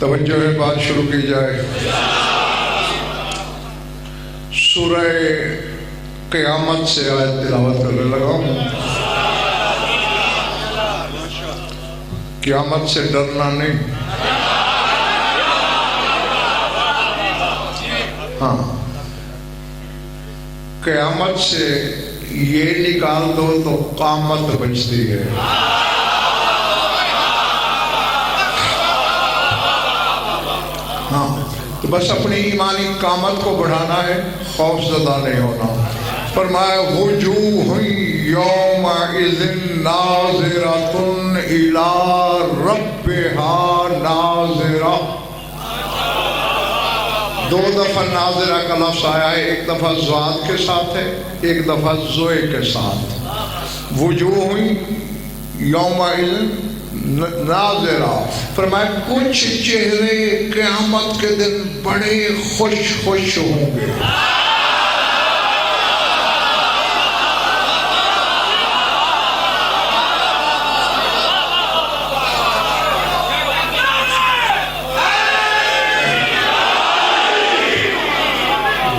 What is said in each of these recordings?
तवज्जो है, बात शुरू की जाए। सूरह क़यामत से आयत तिलावत करने लगा हूँ। क़यामत से डरना नहीं, हाँ, क़यामत से ये निकाल दो तो क़यामत बचती है। हाँ, तो बस अपनी ईमानी कामत को बढ़ाना है, खौफज़दा नहीं होना। फरमाया वुजूह यौमइज़िन नाज़िरतुन इला रब्बिहा नाज़िरा। दो दफा नाज़िरा का लफ्ज़ आया है, एक दफा ज़ाद के साथ है, एक दफा ज़ोए के साथ। वुजूह यौमइज़िन नाज़िरा, फरमाया कुछ चेहरे क़यामत के दिन बड़े खुश खुश होंगे।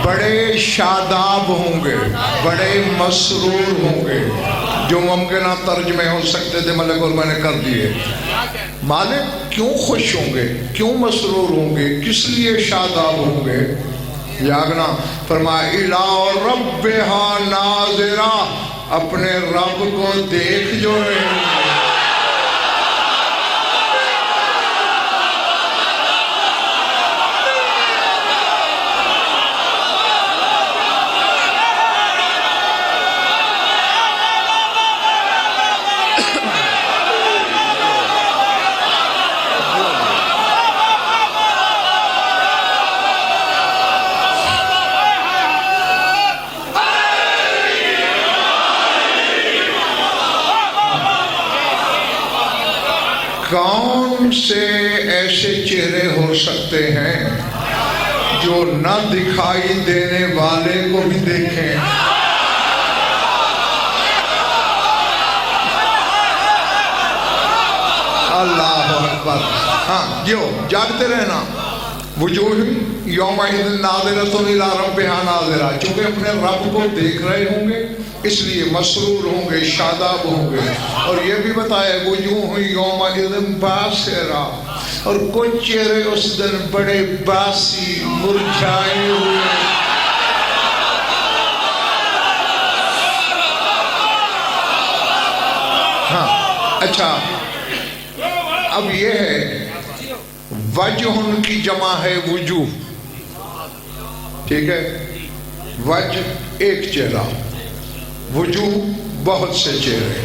बड़े शादाब होंगे, बड़े मसरूर होंगे। जो मुमकिन तर्जमे हो सकते थे मलिक और मैंने कर दिए। मालिक क्यों खुश होंगे, क्यों मसरूर होंगे, किस लिए शादाब होंगे? यागना फरमाया इला रब्बिहा नाज़िरा, अपने रब को देख जो रहे हैं। कौन से ऐसे चेहरे हो सकते हैं जो न दिखाई देने वाले को भी देखें? अल्लाह अकबर। हाँ, जो जागते रहना। वुजूह यौमइज़िन नाज़िरतुन इला रब्बिहा नाज़िरा, चूंकि अपने रब को देख रहे होंगे इसलिए मसरूर होंगे, शादाब होंगे। और ये भी बताया वुजूह यौमइज़िन बासिरा, और कुछ चेहरे उस दिन बड़े बासी मुरझाए हुए। हाँ, अच्छा, अब ये है वजह की जमा है वुजूह, ठीक है। वजह एक चेहरा, वुजूह बहुत से चेहरे।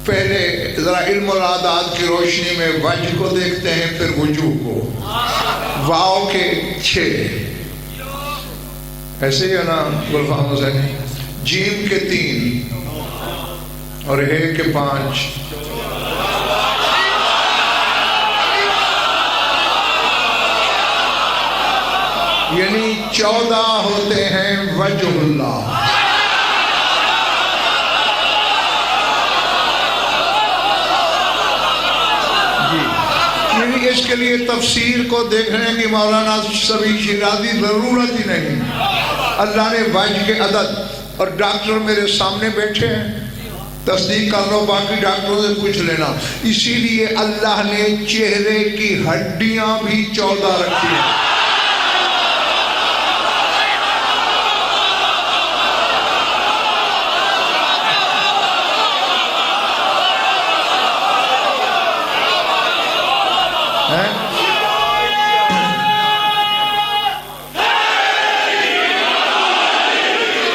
पहले जरा इल्म और आदात की रोशनी में वजह को देखते हैं, फिर वुजूह को। वाव के 6, ऐसे ही है ना गुलफाम हुसैन? जीम के 3 और हे के 5। यानी 14 होते हैं वजहुल्लाह। जी, यानी इसके लिए तफसीर को देखने की मौलाना सभी शिराजी जरूरत ही नहीं। अल्लाह ने वजह के अदद, और डॉक्टर मेरे सामने बैठे हैं, तस्दीक कर लो, बाकी डॉक्टरों से पूछ लेना। इसीलिए अल्लाह ने चेहरे की हड्डियां भी 14 रखी हैं।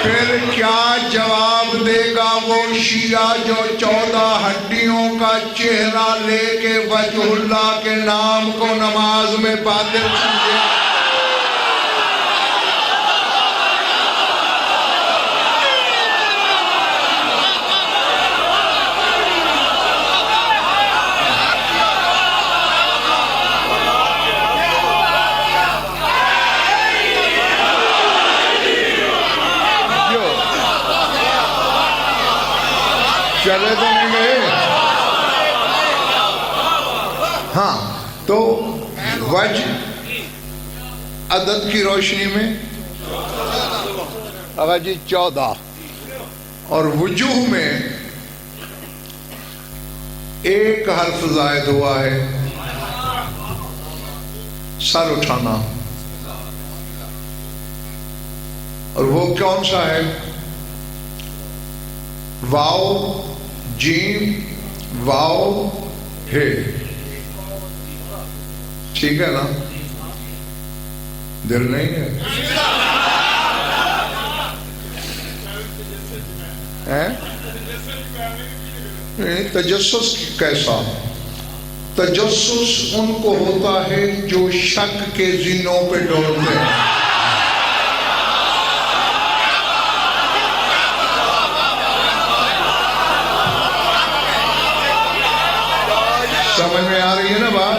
फिर क्या जवाब देगा वो शिया जो 14 हड्डियों का चेहरा लेके वजहुल्लाह के नाम को नमाज में बातिल समझे? चले तो नहीं गए। हाँ, तो वज अदद की रोशनी में अगर जी 14 और वजूह में एक हर्फ जायद हुआ है, सर उठाना। और वो कौन सा है? वाओ जीम वाओ हे, ठीक है ना? दिल नहीं है, तजस्सुस कैसा? तजस्सुस उनको होता है जो शक के जिनों पे डोलते हैं। समझ में आ रही है ना बात?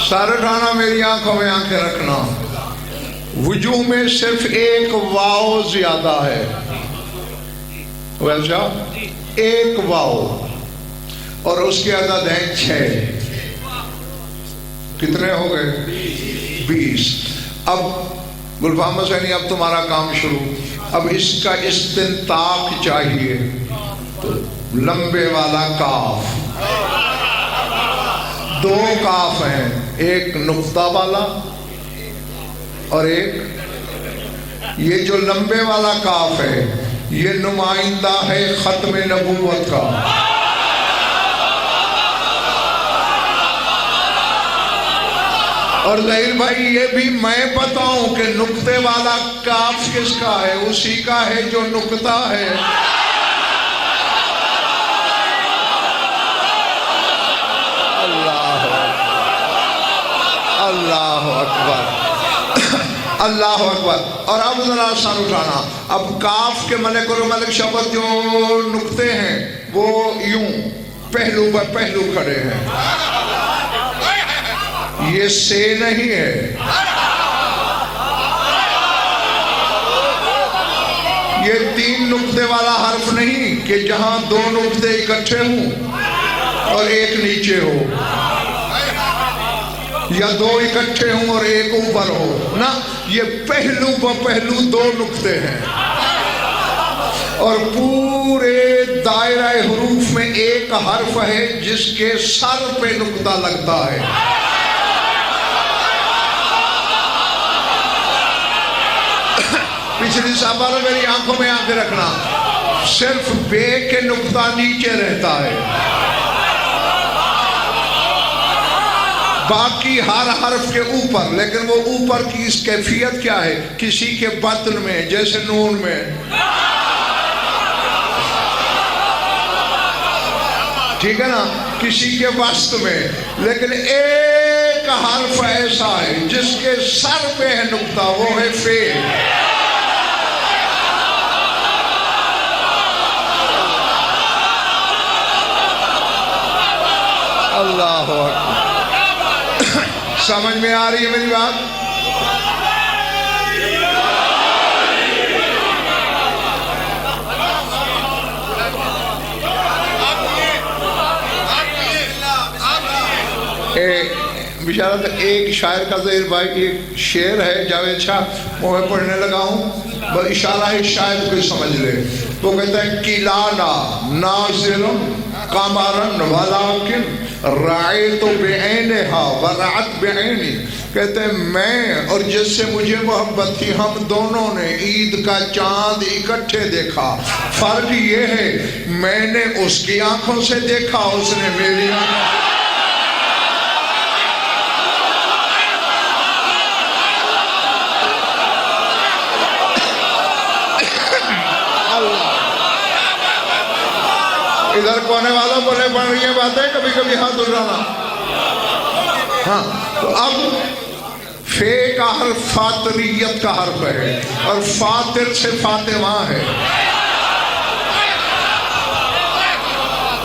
सर उठाना, मेरी आंखों में आंखें रखना। वजूह में सिर्फ एक वाओ ज्यादा है, वैसा एक वाओ, और उसके अदद हैं 6। कितने हो गए? 20। अब गुलफाम हुसैनी, अब तुम्हारा काम शुरू। अब इसका इस्तिंताक चाहिए, तो लंबे वाला काफ, 2 काफ हैं, एक नुक्ता वाला और एक ये जो लंबे वाला काफ है, ये नुमाइंदा है खत्म नबूवत का। और ज़हीर भाई, ये भी मैं बताऊं कि नुक्ते वाला काफ किसका है? उसी का है जो नुक्ता है। अल्लाह अकबर, अल्लाह अकबर। और अब जरा सर उठाना। अब काफ के मलिक और मलिक शब्द जो नुक्ते हैं वो यूं पहलू पर पहलू खड़े हैं, ये से नहीं है। ये 3 नुक्ते वाला हर्फ नहीं कि जहां 2 नुक्ते इकट्ठे हों और एक नीचे हो, या 2 इकट्ठे हों और एक ऊपर हो ना। ये पहलू ब पहलू 2 नुक्ते हैं, और पूरे दायरा हुरूफ में एक हर्फ है जिसके सर पे नुक्ता लगता है। पिछली साहबा ने मेरी आंखों में आंखें रखना, सिर्फ बे के नुक्ता नीचे रहता है, बाकी हर हर्फ के ऊपर। लेकिन वो ऊपर की इस कैफियत क्या है? किसी के बत्न में, जैसे नून में, ठीक है ना, किसी के वस्त में। लेकिन एक हर्फ ऐसा है जिसके सर पे है नुक्ता, वो है फे। अल्लाह अकबर। समझ में आ रही है मेरी बात? बेचारा तो एक शायर का ज़हीर भाई एक शेर है, जावेद शाह, वो मैं पढ़ने लगा हूँ, बस इशारा है, शायद कोई समझ ले। वो कहता है किलाना नाज़िरुन कमरन वलाकिन राय तो बेऐने हा वरात बेऐनी। कहते हैं मैं और जिससे मुझे मोहब्बत थी, हम दोनों ने ईद का चांद इकट्ठे देखा। फर्क ये है मैंने उसकी आंखों से देखा, उसने मेरी आंखों। इधर कोने वालों बोले पड़ रही है बातें, कभी कभी हाथ उठाना। हाँ, तो अब फे का हर्फ फातरियत का हर्फ है, और फातिर से फातिमा है।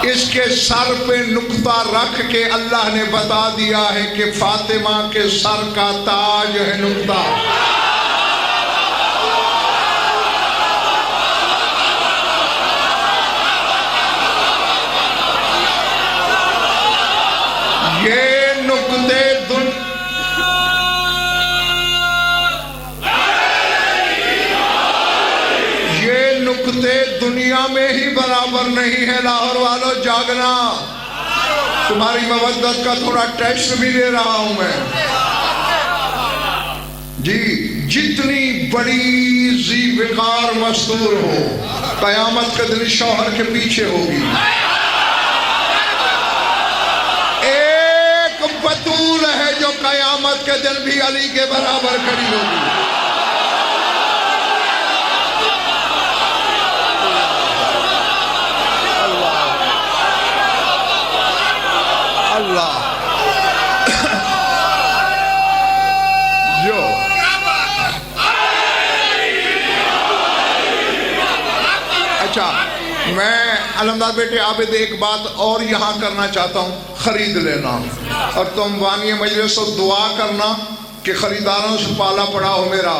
इसके सर पे नुक्ता रख के अल्लाह ने बता दिया है कि फातिमा के सर का ताज है नुक्ता। ये नुक्ते दुनिया में ही बराबर नहीं है। लाहौर वालों जागना, तुम्हारी मवद्दत का थोड़ा टेस्ट भी ले रहा हूं मैं जी। जितनी बड़ी जी विकार मस्तूर हो, कयामत के दिन शौहर के पीछे होगी। एक बतूल है जो कयामत के दिन भी अली के बराबर खड़ी होगी। अल्लाह जो अच्छा, मैं अलमदार बेटे आबिद एक बात और यहाँ करना चाहता हूँ, खरीद लेना। और तुम वानी मजलिस से दुआ करना कि खरीदारों से पाला पड़ा हो मेरा,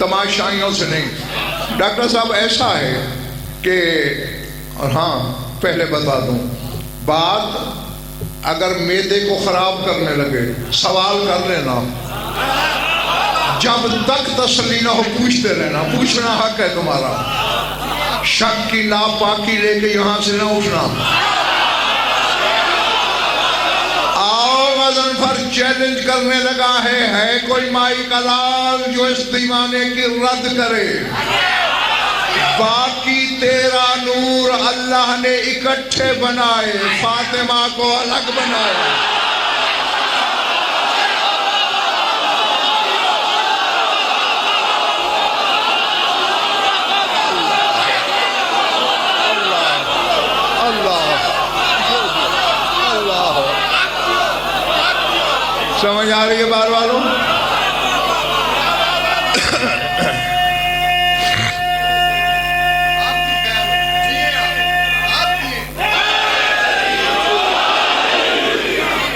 तमाशाइयों से नहीं। डॉक्टर साहब ऐसा है कि, और हाँ पहले बता दूँ, बात अगर मैदे को खराब करने लगे सवाल कर लेना, जब तक तसल्ली ना हो पूछते रहना, पूछना हक है तुम्हारा। शक की नापाकी लेके यहां से ना उठना। आओ वजन पर चैलेंज करने लगा है कोई माई का लाल जो इस दीवाने की रद्द करे। बाकी तेरा नूर अल्लाह ने इकट्ठे बनाए, फातिमा को अलग बनाया। अल्लाह अल्लाह, समझ आ रही है बार वालों?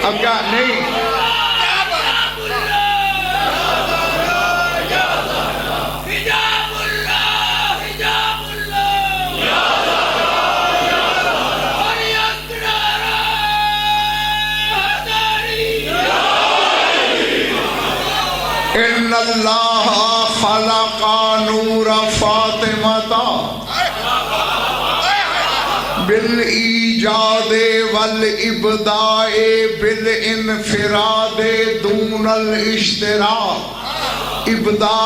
अब क्या नहीं, इन्नल्लाह खलक़ा नूर फातिमता बिल ईजादे वल इब्दाए बिल इनफिरादे दूनल इश्तिराक। इब्दा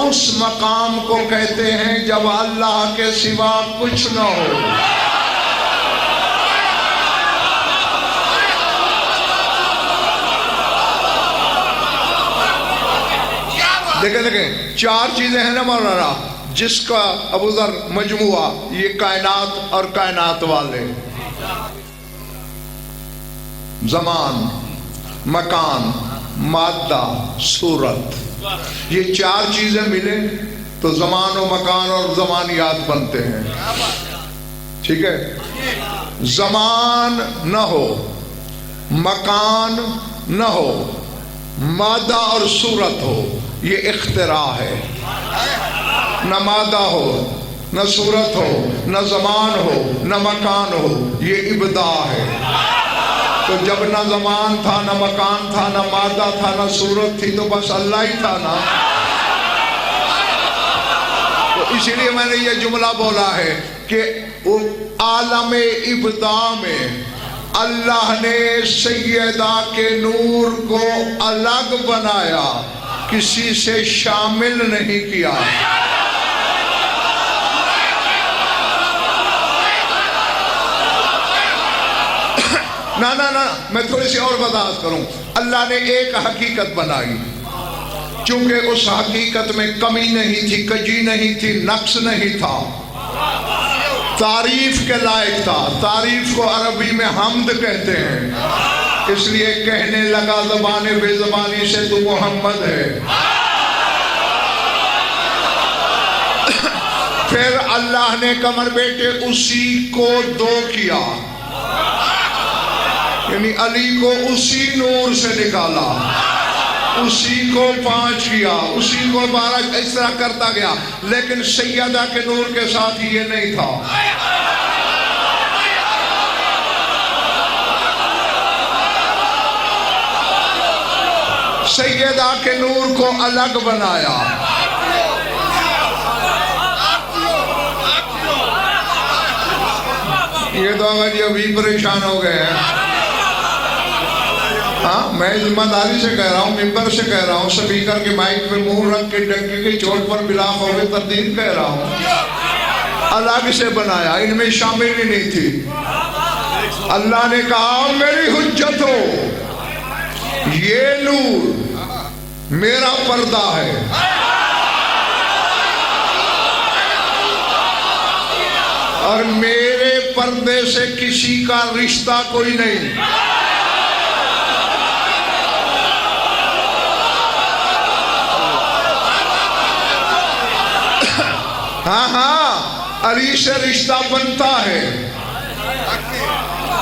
उस मकाम को कहते हैं जब अल्लाह के सिवा कुछ न हो। देखें देखें, चार चीजें हैं ना मौलाना, जिसका अबूजर मजमुआ ये कायनात और कायनात वाले, जमान, मकान, मादा, सूरत, ये चार चीजें मिले तो जमान और मकान और जमानियात बनते हैं। ठीक है, जमान न हो, मकान न हो, मादा और सूरत हो, ये इख्तिरा है। न मादा हो, न सूरत हो, न जमान हो, न मकान हो, ये इब्दा है। तो जब न जमान था, न मकान था, न मादा था, न सूरत थी, तो बस अल्लाह ही था ना। तो इसीलिए मैंने ये जुमला बोला है कि आलम इब्दा में अल्लाह ने सैयदा के नूर को अलग बनाया, किसी से शामिल नहीं किया। ना ना ना, मैं थोड़ी सी और वजाहत करूं। अल्लाह ने एक हकीकत बनाई, चूंकि उस हकीकत में कमी नहीं थी, कजी नहीं थी, नक्स नहीं था, तारीफ के लायक था। तारीफ को अरबी में हम्द कहते हैं, इसलिए कहने लगा ज़बाने बेज़बानी से तू मोहम्मद है। फिर अल्लाह ने कमर बेटे उसी को दो किया, यानी अली को उसी नूर से निकाला, उसी को 5 किया, उसी को 12, इस तरह करता गया। लेकिन सैयदा के नूर के साथ ये नहीं था। सैयदा के नूर को अलग बनाया। ये तो अगर ये अभी परेशान हो गए हैं। हाँ, मैं जिम्मेदारी से कह रहा हूँ, मिंबर से कह रहा हूँ, स्पीकर के माइक पे मुंह रख के डंके की चोट पर बिलाफ हो गए तरदीद कह रहा हूँ। अलग से बनाया, इनमें शामिल ही नहीं थी। अल्लाह ने कहा मेरी हुज्जत हो, ये नूर मेरा पर्दा है, और मेरे पर्दे से किसी का रिश्ता कोई नहीं। हाँ हाँ, अली से रिश्ता बनता है,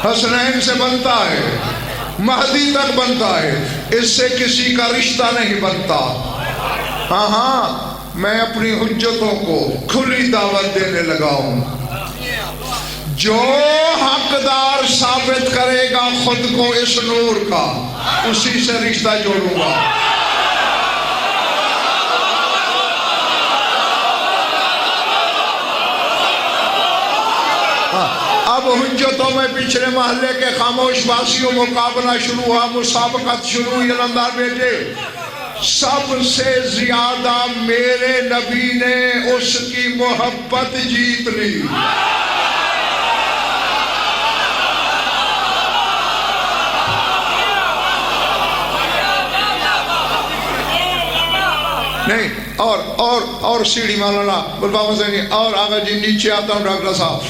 हसनैन से बनता है, महदी तक बनता है, इससे किसी का रिश्ता नहीं बनता। हाँ हाँ, मैं अपनी हुज्जतों को खुली दावत देने लगा हूं। जो हकदार साबित करेगा खुद को इस नूर का, उसी से रिश्ता जोड़ूंगा। अब हुज्जतों में पिछले महल्ले के खामोश वासियों मुकाबला शुरू हुआ, मुसाबकत शुरू हुई। अलंदार बेटे, सबसे ज्यादा मेरे नबी ने उसकी मोहब्बत जीत ली। नहीं, और सीढ़ी मौलाना बुलबाबा से और आगे जी नीचे आता हूँ डॉक्टर साहब।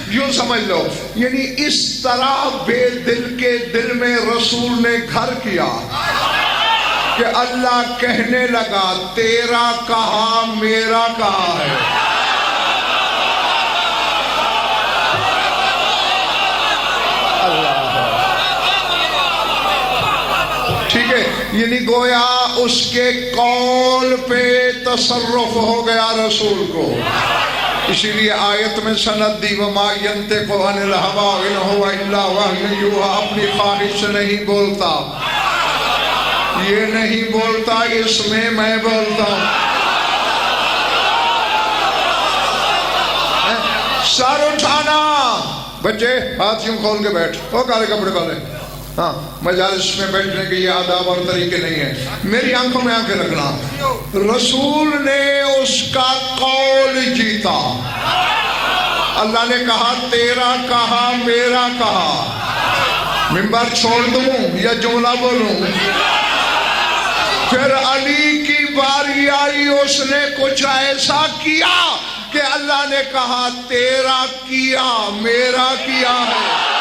यूं समझ लो, यानी इस तरह बेदिल के दिल में रसूल ने घर किया कि अल्लाह कहने लगा तेरा कहा मेरा कहा है। ठीक है, यानी गोया उसके कौल पे तसर्रुफ हो गया रसूल को। इसीलिए आयत में सनद दी, वमा यंतिकु अनिल हवा इन हुवा इल्ला वह्युन यूहा, अपनी ख्वाहिश से नहीं बोलता, ये नहीं बोलता, इसमें मैं बोलता हूं। सर उठाना, बच्चे हाथ यूं खोल के बैठ, ओ काले कपड़े वाले। हाँ, मजालिस में बैठने के ये आदाब और तरीके नहीं है। मेरी आंखों में आंखें रखना। रसूल ने उसका कौल जीता। अल्लाह ने कहा तेरा कहा मेरा कहा। मिंबर छोड़ दूं या जुमला बोलूं? फिर अली की बारी आई, उसने कुछ ऐसा किया कि अल्लाह ने कहा तेरा किया मेरा किया है।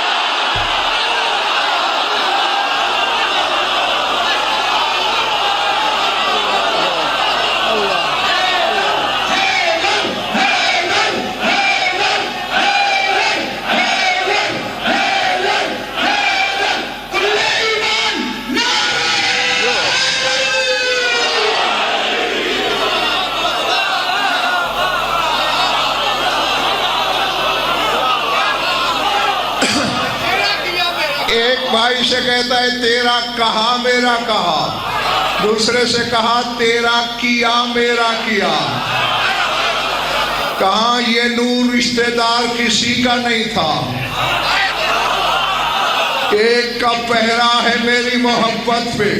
भाई से कहता है तेरा कहा मेरा कहा, दूसरे से कहा तेरा किया मेरा किया। कहा ये नूर रिश्तेदार किसी का नहीं था, एक का पहरा है मेरी मोहब्बत पे,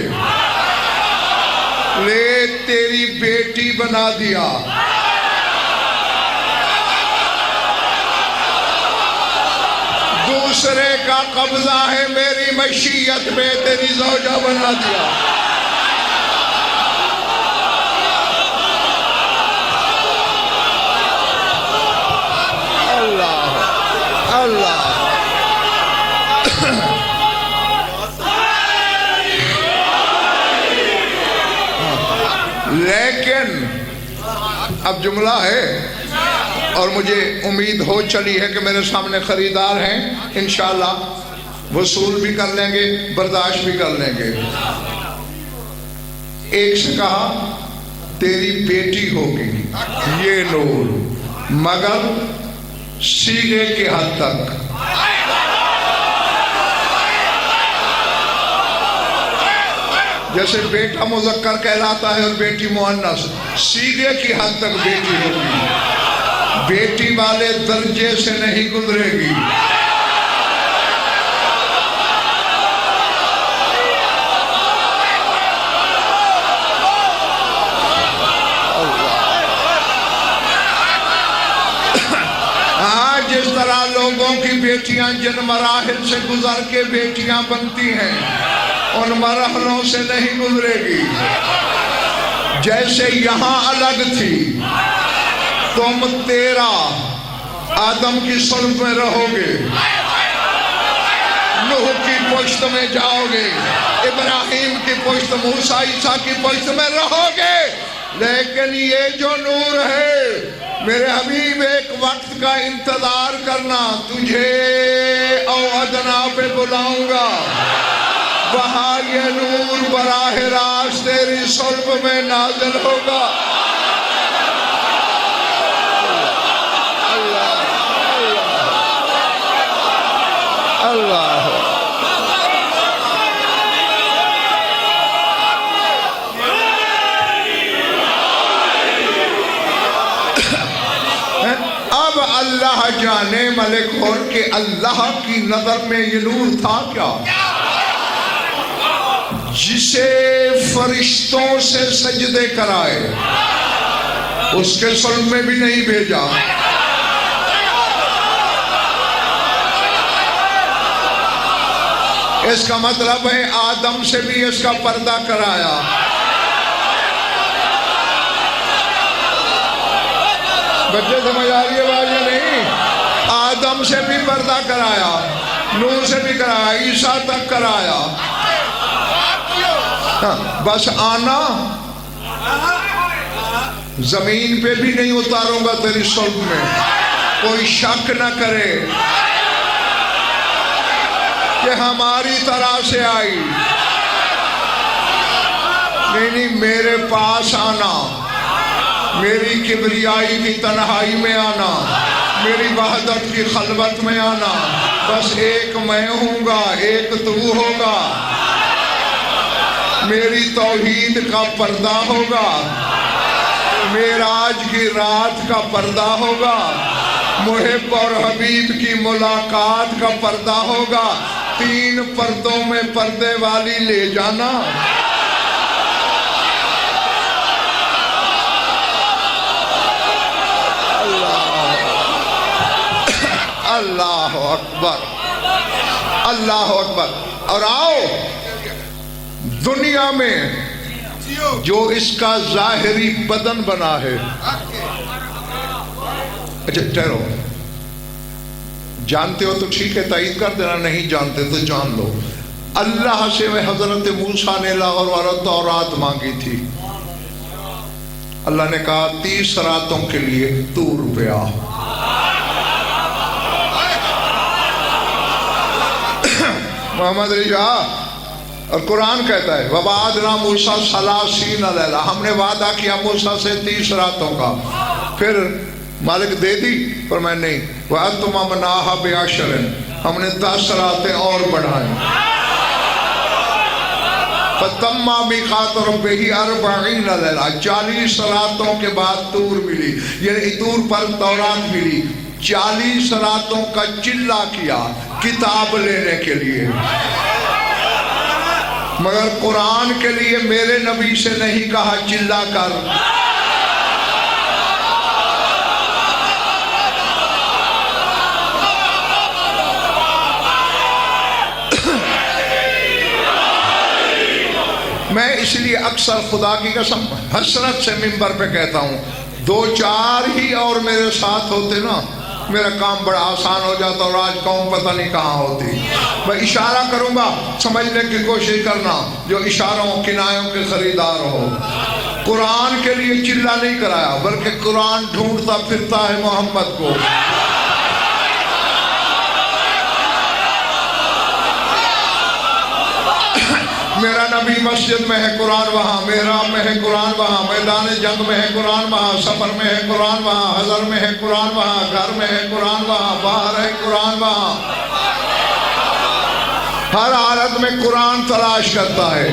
ले तेरी बेटी बना दिया। दूसरे का कब्जा है मेरी मशीयत में, तेरी ज़ौजा बना दिया। अल्लाह अल्लाह। लेकिन अब जुमला है, और मुझे उम्मीद हो चली है कि मेरे सामने खरीदार हैं, इंशाअल्लाह वसूल भी कर लेंगे, बर्दाश्त भी कर लेंगे। एक से कहा तेरी बेटी होगी ये नूर, मगर सीगे के हद तक। जैसे बेटा मुज़क्कर कहलाता है और बेटी मुअन्नस, सीगे की हद तक बेटी होगी, बेटी वाले दर्जे से नहीं गुजरेगी। हाँ, जिस तरह लोगों की बेटियां जिन मराहिल से गुजर के बेटियां बनती हैं, उन मरहलों से नहीं गुजरेगी। जैसे यहां अलग थी, तुम 13 आदम की सुल्ब में रहोगे, नूह की पुश्त में जाओगे, इब्राहिम की पुश्त, मूसा ईसा की पुश्त में रहोगे। लेकिन ये जो नूर है मेरे हबीब, एक वक्त का इंतजार करना, तुझे अदना पे बुलाऊंगा, वहां ये नूर बराह रास्त तेरी सुल्ब में नाज़िल होगा। अल्लाह अल्लाह अब अल्लाह जाने मलिक और के अल्लाह की नजर में ये नूर था क्या, जिसे फरिश्तों से सजदे कराए, उसके सुल्ब में भी नहीं भेजा। इसका मतलब है आदम से भी इसका पर्दा कराया, बच्चे समझ आ रही है बात या नहीं? आदम से भी पर्दा कराया, नूह से भी कराया, ईसा तक कराया। हाँ, बस आना, जमीन पे भी नहीं उतारूंगा तेरी सुल्ब में, कोई शक न करे कि हमारी तरह से आई। नहीं, मेरे पास आना, मेरी किबरियाई की तन्हाई में आना, मेरी वहदत की खलवत में आना। बस एक मैं हूँगा, एक तू होगा, मेरी तौहीद का पर्दा होगा, मेराज की रात का पर्दा होगा, मुहिब और हबीब की मुलाकात का पर्दा होगा। 3 पर्दों में पर्दे वाली ले जाना। अल्लाह अकबर, अल्लाह अकबर। और आओ, दुनिया में जो इसका जाहिरी बदन बना है, अच्छा ठहरो, जानते हो तो ठीक है, तायीद कर देना, नहीं जानते तो जान लो। अल्लाह से वह हजरत मूसा ने लाहौर वाला तौरात मांगी थी। अल्लाह ने कहा 30 रातों के लिए तूर पे आ। मोहम्मद रिजा, और कुरान कहता है वबादना मूसा सलासीन लैला, हमने वादा किया मूसा से 30 रातों का। फिर मालिक दे दी, पर मैं नहीं, वह तुम मनाहा बेआशरन, हमने 10 रातें और बढ़ाई। फतम्मा मिकात रब्बिही 40 लैला, 40 रातों के बाद तूर मिली, यानी तूर पर तौरात मिली। 40 रातों का चिल्ला किया किताब लेने के लिए, मगर कुरान के लिए मेरे नबी से नहीं कहा चिल्ला कर। मैं इसलिए अक्सर खुदा की कसम हसरत से मिंबर पे कहता हूँ, 2-4 ही और मेरे साथ होते ना, मेरा काम बड़ा आसान हो जाता और आज कौम पता नहीं कहाँ होती। मैं इशारा करूंगा, समझने की कोशिश करना, जो इशारों किनायों के खरीदार हो। कुरान के लिए चिल्ला नहीं कराया, बल्कि कुरान ढूंढता फिरता है मोहम्मद को। मेरा नबी मस्जिद में है, कुरान वहाँ, मेहराब में है, कुरान वहाँ, मैदान जंग में है, कुरान वहाँ, सफर में है, कुरान वहाँ, हजर में है, कुरान वहाँ, घर में है, कुरान वहाँ, बाहर है, कुरान वहाँ। हर हालत में कुरान तलाश करता है।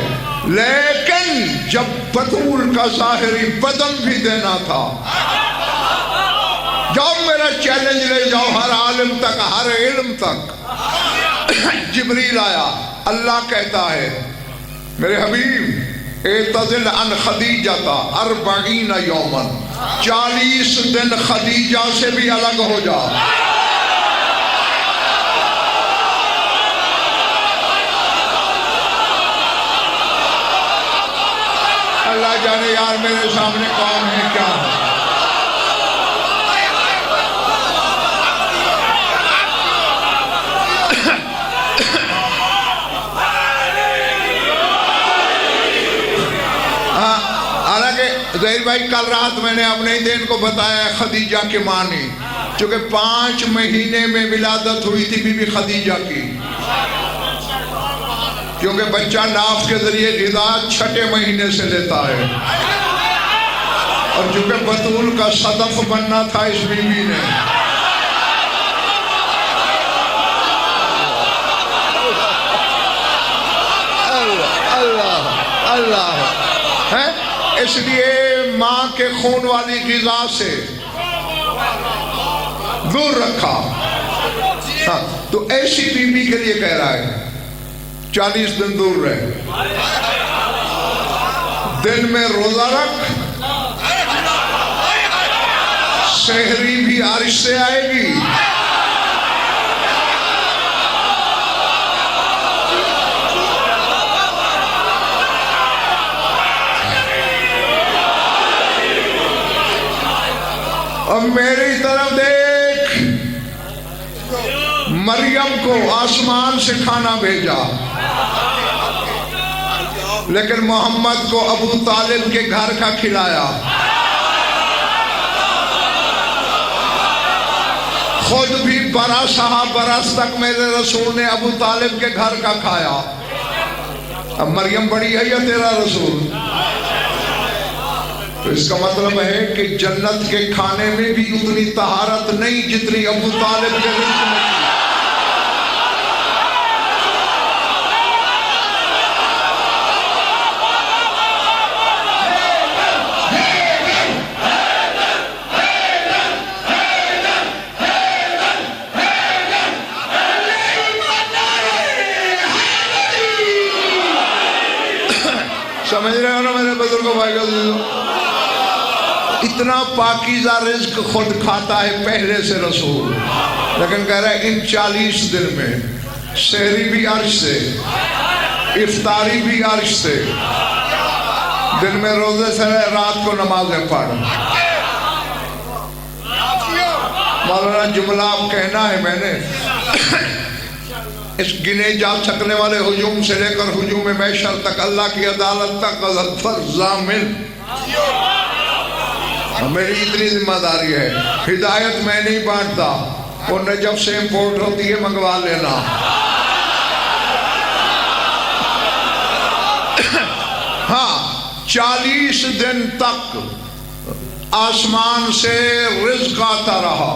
लेकिन जब बतूल का ज़ाहिरी बदन भी देना था, जाओ मेरा चैलेंज ले जाओ हर आलिम तक, हर इल्म तक। जिब्रील आया, अल्लाह कहता है मेरे हबीब एतज़िल अन खदीजा का 40 यौमन, 40 दिन खदीजा से भी अलग हो जा। अल्लाह जाने यार मेरे सामने कौन है, क्या है। हालांकि ज़हीर भाई कल रात मैंने अपने दिन को बताया खदीजा के मानी, क्योंकि 5 महीने में विलादत हुई थी बीबी खदीजा की, क्योंकि बच्चा नाफ के जरिए ग़िज़ा 6ठे महीने से लेता है, और चूंकि बतूल का सदफ बनना था इस बीबी ने, अल्लाह है, इसलिए माँ के खून वाली ग़िज़ा से दूर रखा। हाँ, तो ऐसी बीबी के लिए कह रहा है 40 दिन दूर रहे, दिन में रोजा रख, सहरी भी आरिश से आएगी, और मेरी तरफ देख, मरियम को आसमान से खाना भेजा, लेकिन मोहम्मद को अबू तालिब के घर का खिलाया। खुद भी 12 बरस तक मेरे रसूल ने अबू तालिब के घर का खाया। अब मरियम बड़ी है या तेरा रसूल? तो इसका मतलब है कि जन्नत के खाने में भी उतनी तहारत नहीं जितनी अबू तालिब के रिज़्क़ में थी। समझ रहे हो ना मेरे बुजुर्गों भाइयों? इतना पाकीज़ा रिज़्क़ खुद खाता है पहले से रसूल, लेकिन कह रहा है इन 40 दिन में सहरी भी अर्श से, इफ्तारी भी अर्श से, दिन में रोजे से, रात को नमाजें पढ़। मौलाना जुमला आप कहना है मैंने, इस गिने जा सकने वाले हुजूम से लेकर हुजूम महशर तक, अल्लाह की अदालत तक पर ज़ामिन मेरी इतनी जिम्मेदारी है। हिदायत मैं नहीं बांटता, वो नजफ से इम्पोर्ट होती है, मंगवा लेना। हाँ, 40 दिन तक आसमान से रिज़्क़ आता रहा,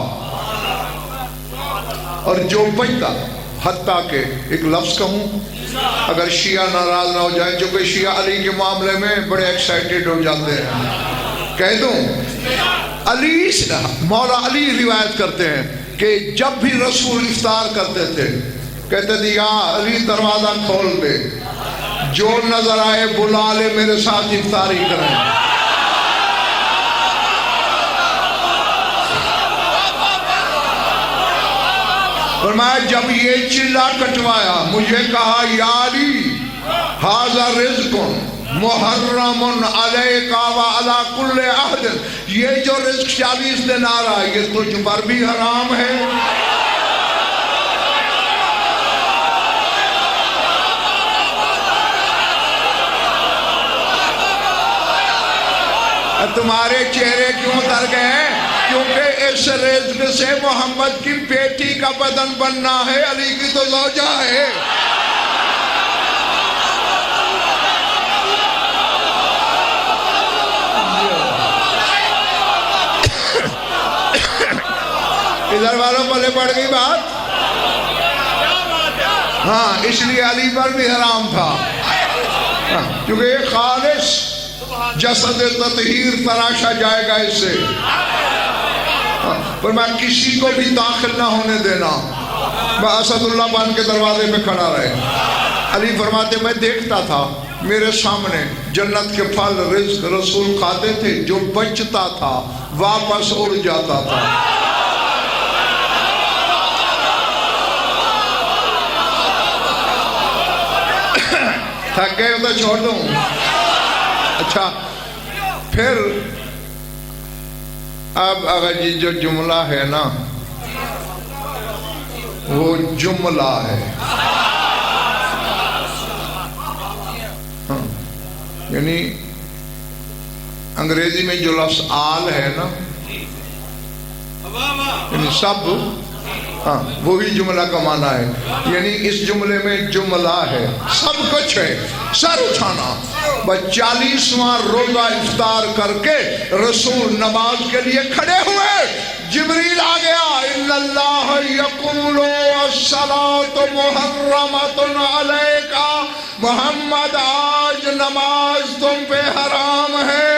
और जो बचता, हत्ता के एक लफ्ज़ कहूँ, अगर शिया नाराज ना हो जाए, जो कि शिया अली के मामले में बड़े एक्साइटेड हो जाते हैं, कह दूं, अली मौला अली रिवायत करते हैं कि जब भी रसूल इफ्तार करते थे, कहते थे या अली दरवाजा खोल दे, जो नजर आए बुला ले, मेरे साथ इफ्तारी करें। फरमाया जब ये चिल्ला कटवाया, मुझे कहा या अली हाज़ा रिज़्क़ुन मुहर्रमुन अलैका व अला कुल्ले अहद, ये जो रिज़्क़ 40 दिन आ रहा है, ये तुझ पर भी हराम है। तुम्हारे चेहरे क्यों उतर गए? क्योंकि इस रिज़्क़ से मोहम्मद की बेटी का बदन बनना है, अली की तो ज़ौजा है। इधर वालों पले पड़ गई बात। हाँ, इसलिए अली पर भी हराम था, क्योंकि ये खालिस जसद ततहीर तराशा जाएगा इससे। पर मैं किसी को भी दाखिल ना होने देना, मैं असदुल्लाह बन के दरवाजे पे खड़ा रहे। अली फरमाते मैं देखता था मेरे सामने जन्नत के फल रिज़्क़ रसूल खाते थे, जो बचता था वापस उड़ जाता था। थक गए तो छोड़ दूं। अच्छा, फिर अब अगर ये जो जुमला है ना, वो जुमला है, हाँ, यानी अंग्रेजी में जो लफ्ज़ आल है ना, यानी सब, हाँ, वही जुमला का माना है। यानी इस जुमले में जुमला है, सब कुछ है। सर उठाना, बस 40वां रोजा इफ्तार करके रसूल नमाज के लिए खड़े हुए, जिब्रील आ गया, इन्नल्लाह यक़ूलु अस्सलातु मुहर्रमतुन अलैका, मोहम्मद आज नमाज तुम पे हराम है।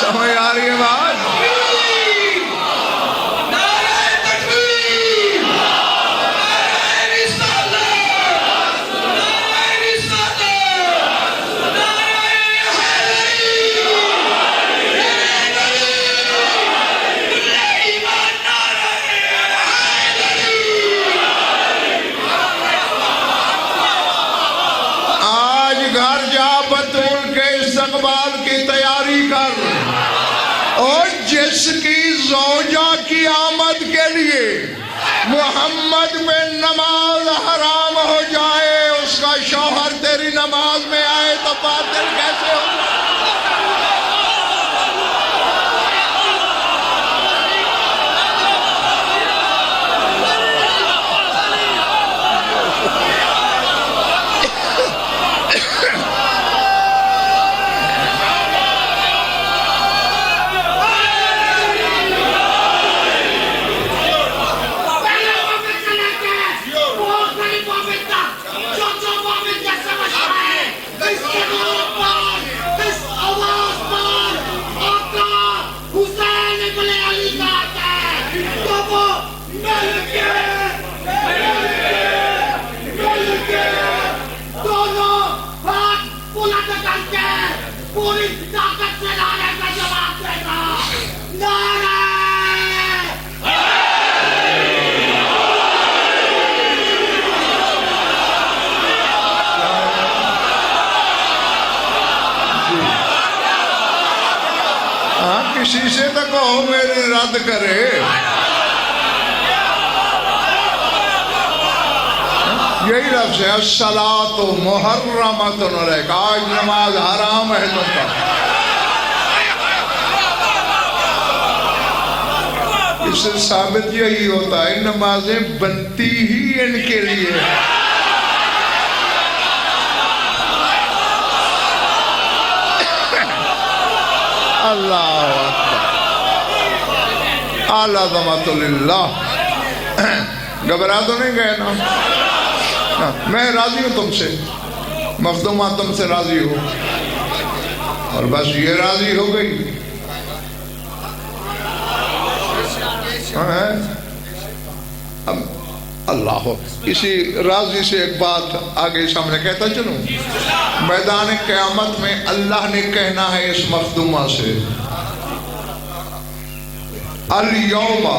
समझ आ रही है बात? आज घर जा बतूल के इस्तकबाल की तैयारी कर, और जिसकी ज़ौजा की आमद के लिए मोहम्मद में नमाज हराम हो जाए, उसका शौहर तेरी नमाज में आए तो बातिल कैसे हो? किसी से तो कहो मेरी रद्द करे। यही लफ्ज़ है, अस्सलातु मुहर्रमतुन अलैका, आज नमाज हराम है तुम पर। इससे साबित यही होता है नमाजें बनती ही इनके लिए है। अल्लाह आला ज़मातुल्लाह। घबरा तो नहीं गए ना? मैं राजी हूँ तुमसे, मखदूमा तुमसे राजी हो, और बस ये राजी हो गई। अब अल्लाह, इसी राजी से एक बात आगे सामने कहता चलूं। मैदान क़यामत में अल्लाह ने कहना है इस मखदूमा से, अल-यौमा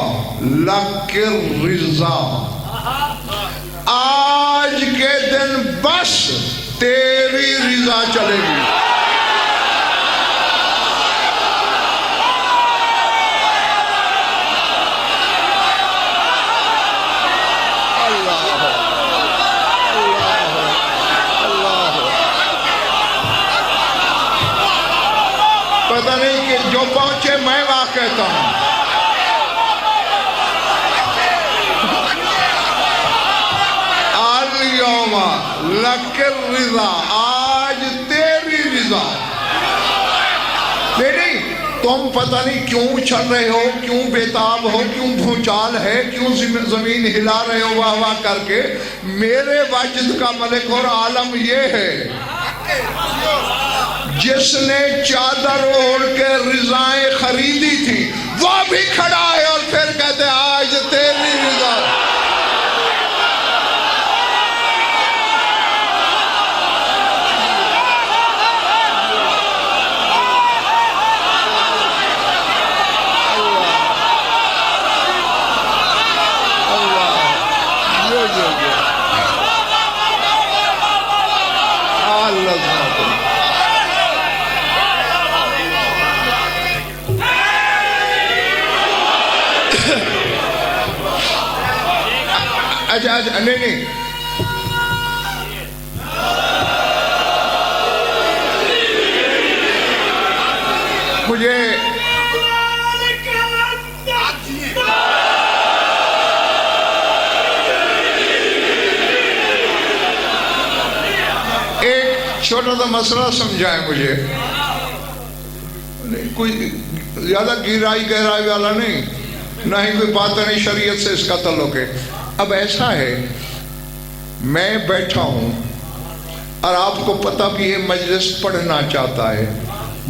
लकिर रिज़ा, आज आज के दिन बस तेरी रिजा चलेगी। पता नहीं कि जो पहुंचे मैं वहां कहता हूं। आलियोमा लकर रिजा, आज तेरी रिजा। नहीं, तुम पता नहीं क्यों चल रहे हो, क्यों बेताब हो, क्यों भूचाल है, क्यों जमीन हिला रहे हो वाह वाह करके। मेरे वाजिद का मलिक और आलम ये है जिसने चादर ओढ़ के रिजाएं खरीदी थी, वो भी खड़ा है और फिर कहते आज तेरी रिजा। अच्छा अच्छा, नहीं मुझे एक छोटा सा मसला समझाए मुझे। नहीं, कोई ज्यादा गहराई वाला नहीं, ना ही कोई बात नहीं शरीयत से इसका ताल्लुक है। अब ऐसा है, मैं बैठा हूं और आपको पता भी ये मजलिस पढ़ना चाहता है,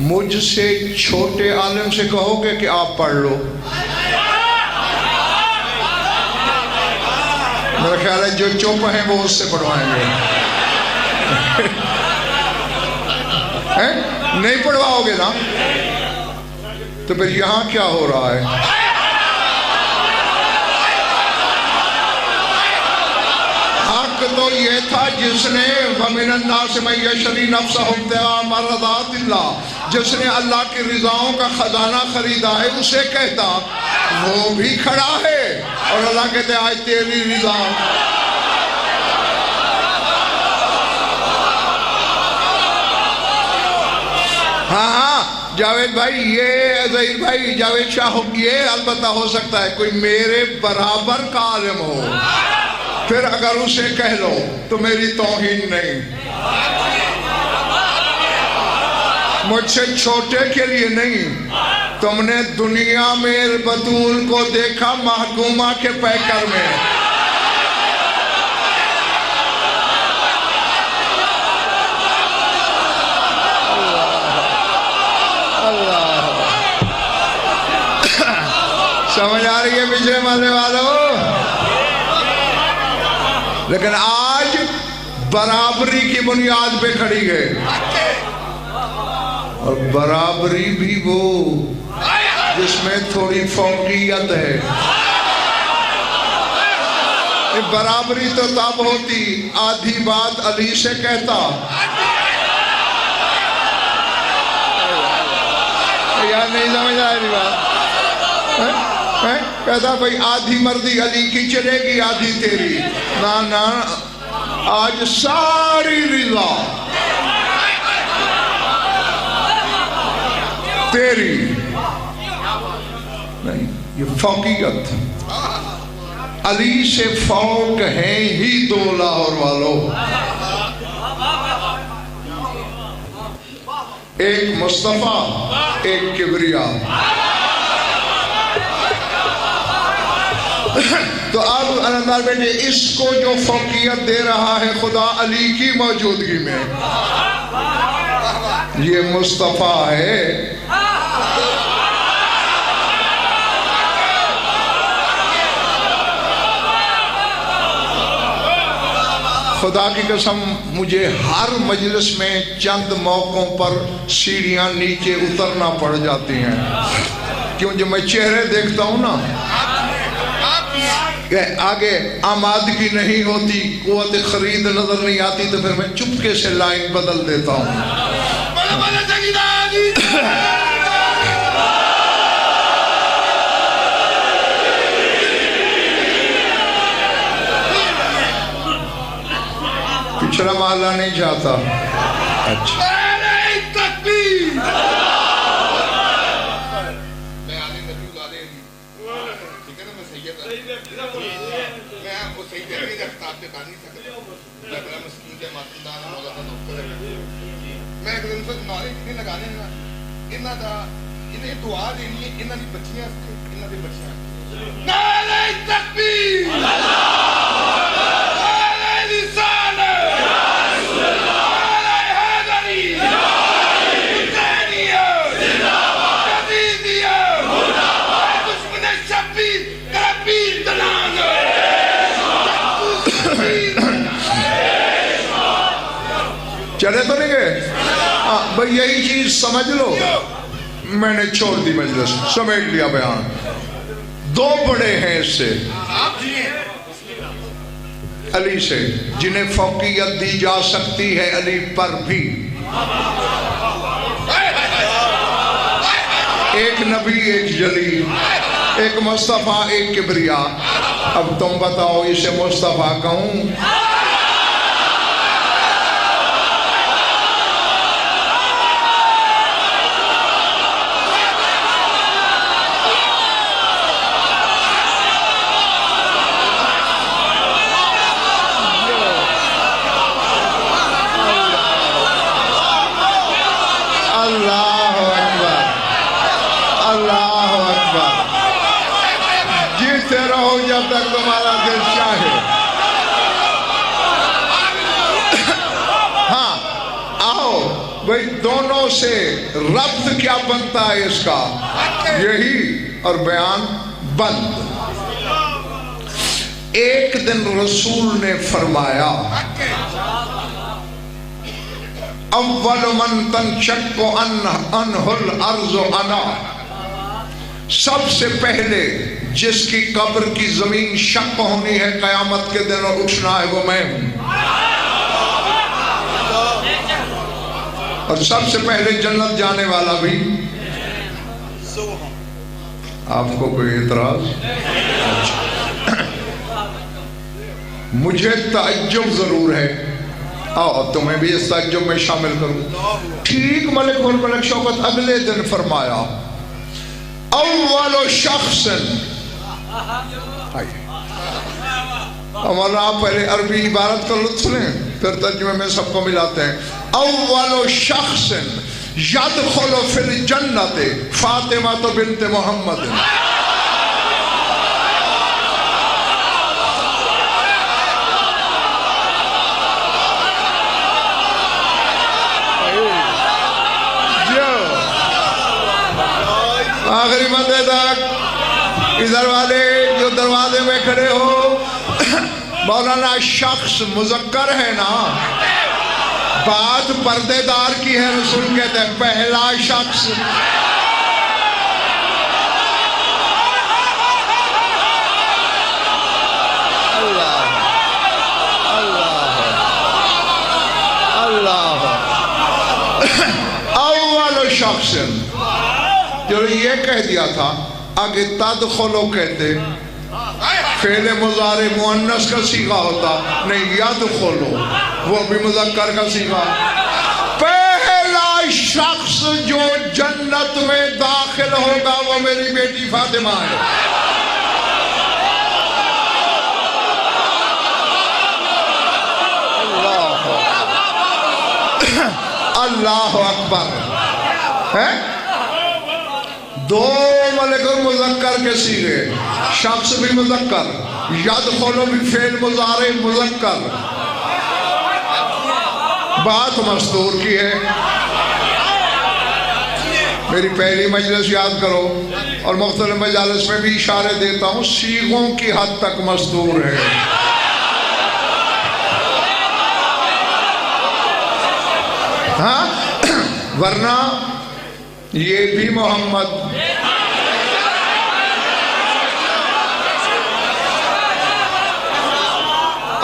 मुझसे छोटे आलिम से कहोगे कि आप पढ़ लो? मेरा ख्याल है जो चुप हैं वो उससे पढ़वाएंगे। नहीं पढ़वाओगे ना, तो फिर यहां क्या हो रहा है? तो ये था जिसने जिसने अल्लाह की रिजाओं का खजाना खरीदा है उसे कहता, वो भी खड़ा है और अल्लाह कहते आज तेरी रिजा। हाँ जावेद भाई, ये ज़हीर भाई, जावेद शाह, ये अलबत्ता हो सकता है कोई मेरे बराबर का आलिम हो, फिर अगर उसे कह लो तो मेरी तौहीन नहीं। मुझसे छोटे के लिए नहीं। तुमने दुनिया में बतूल को देखा महकूमा के पैकर में, समझ आ रही है पिछले वाले वालों? लेकिन आज बराबरी की बुनियाद पे खड़ी गए, और बराबरी भी वो जिसमें थोड़ी फौकियत है। बराबरी तो तब होती आधी बात अली से कहता, यार नहीं समझ आ रही बात है? कहता भाई आधी मर्दी अली की चलेगी, आधी तेरी। ना ना, आज सारी रिजा तेरी नहीं। ये फौकियत, अली से फौक हैं ही दो लाहौर वालों, एक मुस्तफा एक किबरिया। तो अब अनंदार बेटे, इसको जो फौकियत दे रहा है खुदा अली की मौजूदगी में, ये मुस्तफा है। खुदा की कसम, मुझे हर मजलिस में चंद मौकों पर सीढ़ियां नीचे उतरना पड़ जाती हैं, क्यों? जब मैं चेहरे देखता हूं ना, आगे आमादगी नहीं होती, कुव्वत खरीद नजर नहीं आती, तो फिर मैं चुपके से लाइन बदल देता हूँ। पिछला मोहल्ला नहीं चाहता। अच्छा मैं एक दिन से नारे इतने लगाने ना इन्ना दा इन्हें दुआ देनी है, इन्ना दी बच्चियां इन्ना दी बच्चियां नारे तकबीर नारे रिसालत या रसूल अल्लाह नारे हैदरी हुसैनिया जिंदाबाद कदीदिया मुर्दाबाद दुश्मन शब्बीर कबीर तनाज़ चले तो नहीं गए? भाई यही चीज समझ लो। मैंने छोड़ दी मजलिस, समेट लिया बयान। दो बड़े हैं इससे, अली से, जिन्हें फौकियत दी जा सकती है अली पर भी। एक नबी, एक जली, एक मुस्तफा, एक किबरिया। अब तुम बताओ इसे मुस्तफा कहूं? जब तक तुम्हारा दिल चाहे। हाँ आओ भाई, दोनों से रब्त क्या बनता है इसका, यही, और बयान बंद। एक दिन रसूल ने फरमाया, अव्वल मन तनशक्कु अनहुल अर्ज़ु अना, सबसे पहले जिसकी कब्र की जमीन शक होनी है कयामत के दिन और उठना है वो मैं हूं। और सबसे पहले जन्नत जाने वाला भी। आपको कोई एतराज? मुझे ताज्जुब जरूर है, आओ तुम्हें भी इस ताज्जुब में शामिल करूं। ठीक मलिकुल मलक शौकत अगले दिन फरमाया, अव्वल शख्सन, हमारा आप पहले अरबी इबारत का लुत्फ लें, फिर तर्जुमे में सबको मिलाते हैं। अव्वल शख्सन यदखुलु फिल जन्नत फातिमा तो बिन्त मोहम्मद। आखिरी बंदे तक इधर वाले जो दरवाजे में खड़े हो, मौलाना शख्स मुजक्कर है ना, बात पर्देदार की है। रसूल कहते हैं पहला शख्स। अल्लाह अल्लाह अल्लाह अव्वल शख्स, जो ये कह दिया था आगे तदखुलो कहते, फेले मुजारे मुअन्नस का सीगा होता, नहीं यदखुलो वो भी मुज़क्कर का सीगा। पहला शख्स जो जन्नत में दाखिल होगा वो मेरी बेटी फातिमा है। अल्लाह अकबर है। दो मलिकुल मुज़क्कर के सीगे, शख्स भी मुज़क्कर, यदखुलु भी फेल मुज़ारे मुज़क्कर। बात मस्तूर की है। मेरी पहली मजलिस याद करो, और मुख्तलिफ मजालिस में भी इशारे देता हूँ, सीगों की हद तक मस्तूर है। हाँ, वरना ये भी मोहम्मद,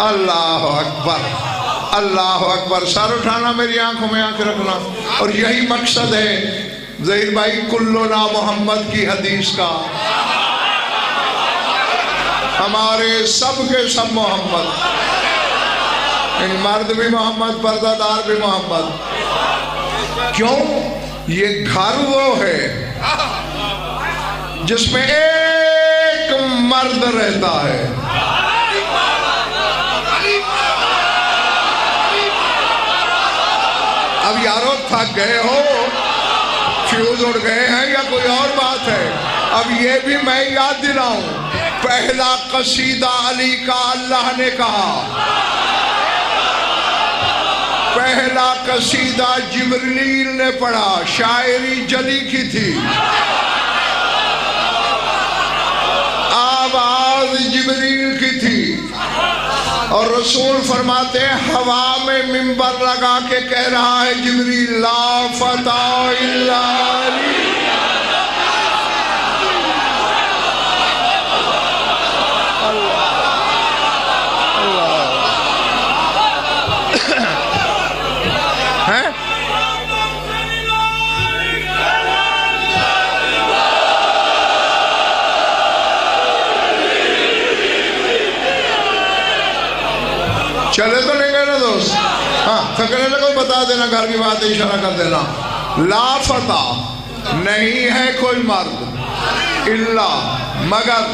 अल्लाह अकबर, अल्लाह अकबर। सर उठाना, मेरी आंखों में आंख रखना। और यही मकसद है ज़हीर भाई कुल्लुना मोहम्मद की हदीस का। हमारे सब के सब मोहम्मद, इन मर्द भी मोहम्मद, पर्दादार भी मोहम्मद। क्यों? ये घर वो है जिसमें एक मर्द रहता है। अब यारों थक गए हो, फ्यूज उड़ गए हैं या कोई और बात है? अब ये भी मैं याद दिलाऊं, पहला कसीदा अली का अल्लाह ने कहा, पहला कसीदा जिब्रील ने पढ़ा, शायरी जली की थी, आवाज जिब्रील की थी। और रसूल फरमाते हैं हवा में मिंबर लगा के कह रहा है जिब्रील, ला फता इल्ला अली। हैं? चले तो नहीं गए ना दोस्त? हाँ, थकने लगो बता देना, घर की बात है, इशारा कर देना। लाफता नहीं है कोई मर्द इल्ला मगर।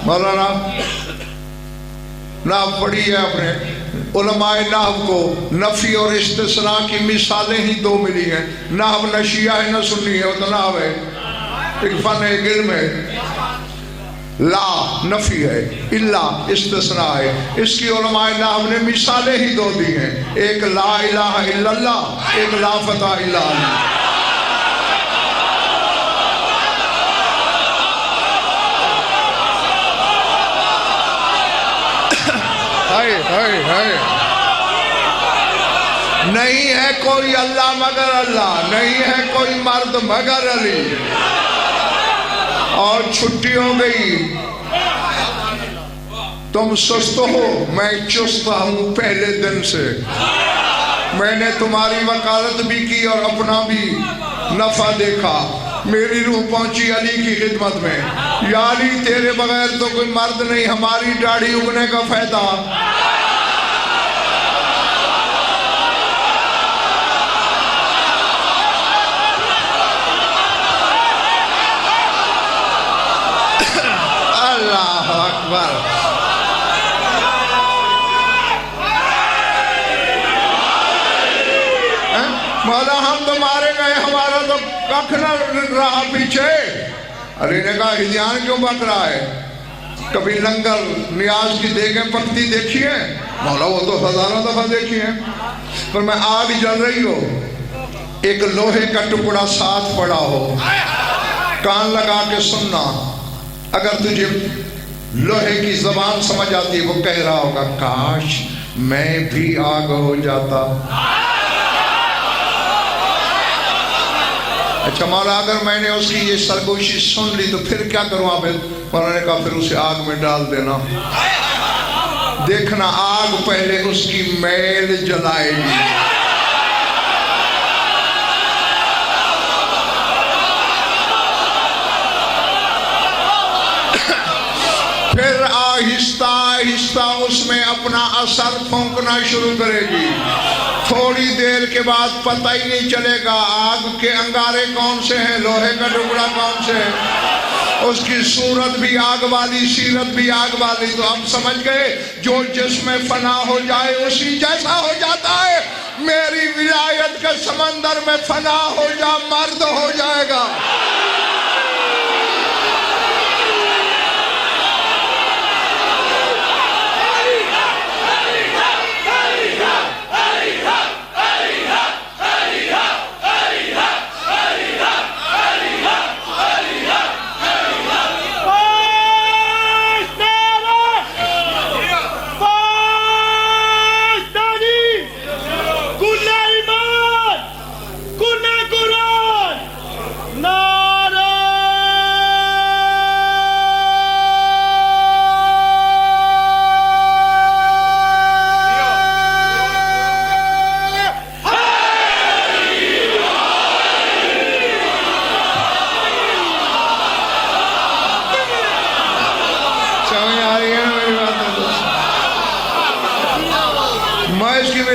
मौलाना नाव पढ़ी है आपने, उलमाए नाव को नफी और इस्तिस्ना की मिसालें ही दो मिली हैं। नाव न शिया है न सुन्नी है, वो तो नाव है, एक फन है, एक इल्म है। ला नफी है, इल्ला इस्तिस्ना है। इसकी उलमाए नाहव ने मिसालें ही दो दी हैं, एक ला इलाहा इल्लल्लाह, एक ला फता इल्ला अली। हाय हाय हाय। नहीं है कोई अल्लाह मगर अल्लाह, नहीं है कोई मर्द मगर अली। और छुट्टी हो गई, तुम सुस्त हो, मैं चुस्त हूं पहले दिन से। मैंने तुम्हारी वकालत भी की और अपना भी नफा देखा। मेरी रूह पहुंची अली की खिदमत में। या अली तेरे बगैर तो कोई मर्द नहीं, हमारी दाढ़ी उगने का फायदा। अल्लाह अकबर। मौला हम तो मारे गए, हमारा तो कख न रहा पीछे। अली ने कहा हिजान क्यों बक रहा है? कभी लंगर नियाज की देखें पकती देखी है? मौला वो तो हजारों दफा देखी है। पर मैं आग जल रही हो, एक लोहे का टुकड़ा साथ पड़ा हो, कान लगा के सुनना। अगर तुझे लोहे की जबान समझ आती, वो कह रहा होगा काश मैं भी आग हो जाता। अच्छा मौला अगर मैंने उसकी ये सरगोशी सुन ली तो फिर क्या करूं? आप मौला ने कहा फिर उसे आग में डाल देना। देखना आग पहले उसकी मैल जलाएगी। फिर आहिस्ता आहिस्ता उसमें अपना असर फूंकना शुरू करेगी। थोड़ी देर के बाद पता ही नहीं चलेगा आग के अंगारे कौन से हैं, लोहे का टुकड़ा कौन से है। उसकी सूरत भी आग वाली, सीरत भी आग वाली। तो हम समझ गए जो जिसमें फना हो जाए उसी जैसा हो जाता है। मेरी विलायत के समंदर में फना हो जा, मर्द हो जाएगा। Kuna Quran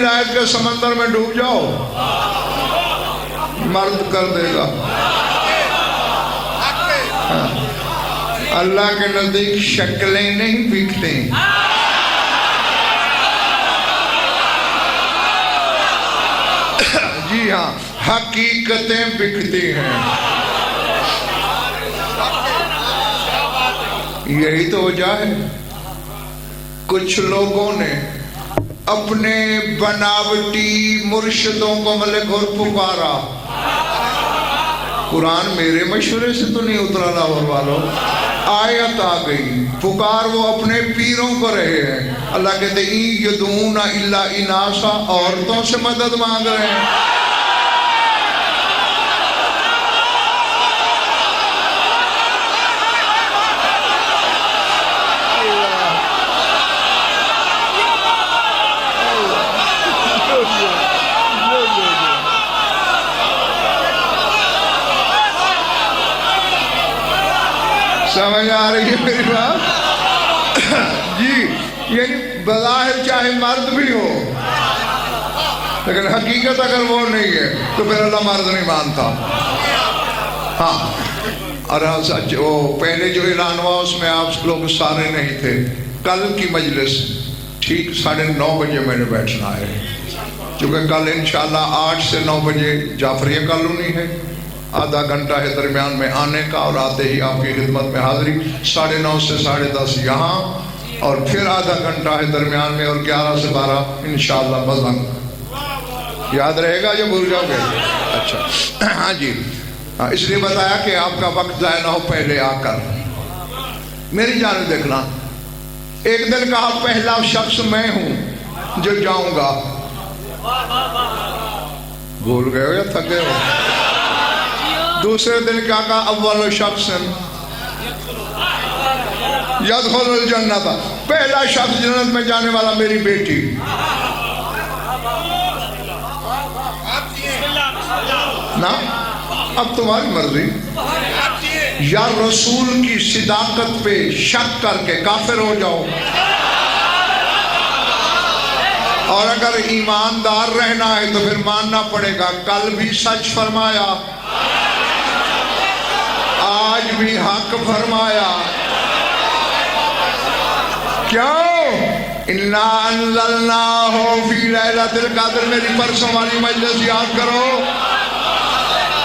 विलायत के समंदर में डूब जाओ, मर्द कर देगा। हाँ। अल्लाह के नजदीक शक्लें नहीं बिकती, जी हाँ, हकीकतें बिकती हैं। यही तो वजह है कुछ लोगों ने अपने बनावटी मुर्शिदों को मलिक और पुकारा। कुरान मेरे मशवरे से तो नहीं उतरा लाहौर वालों, आयत आ गई, पुकार वो अपने पीरों को रहे हैं। अल्लाह कहते यदूना इल्ला इनासा, औरतों से मदद मांग रहे हैं। समझ आ रही है मेरी बात? जी, यानी बज़ाहिर चाहे मर्द भी हो, लेकिन हकीकत अगर वो नहीं है तो फिर अल्लाह मर्द नहीं मानता। हाँ, और सच वो पहले जो ऐलान हुआ उसमें आप लोग सारे नहीं थे। कल की मजलिस ठीक 9:30 बजे मैंने बैठना है, क्योंकि कल इंशाल्लाह 8 से 9 बजे जाफरिया कॉलोनी है। आधा घंटा है दरमियान में आने का, और आते ही आपकी खिदमत में हाजिरी 9:30 से 10:30 यहाँ, और फिर आधा घंटा है दरमियान में, और 11 से 12 इंशाअल्लाह मज़हब। याद रहेगा या भूल जाओगे? अच्छा, हाँ जी, हाँ, इसलिए बताया कि आपका वक्त ज़ाया ना हो पहले आकर। मेरी जान देखना, एक दिन कहा पहला शख्स मैं हूं जो जाऊंगा। भूल गए हो या थक गए हो? दूसरे दिन क्या कहा, अव्वल शख्स यदखुलुल जन्नत, पहला शख्स जन्नत में जाने वाला मेरी बेटी। ना, अब तुम्हारी मर्जी। या रसूल की सिदाकत पे शक करके काफिर हो जाओ, और अगर ईमानदार रहना है तो फिर मानना पड़ेगा कल भी सच फरमाया, आज भी हक फरमाया। क्यों? इन्ना अंज़लनाहु फी लैलतिल क़द्र, मेरी परसों वाली मजलिस याद करो।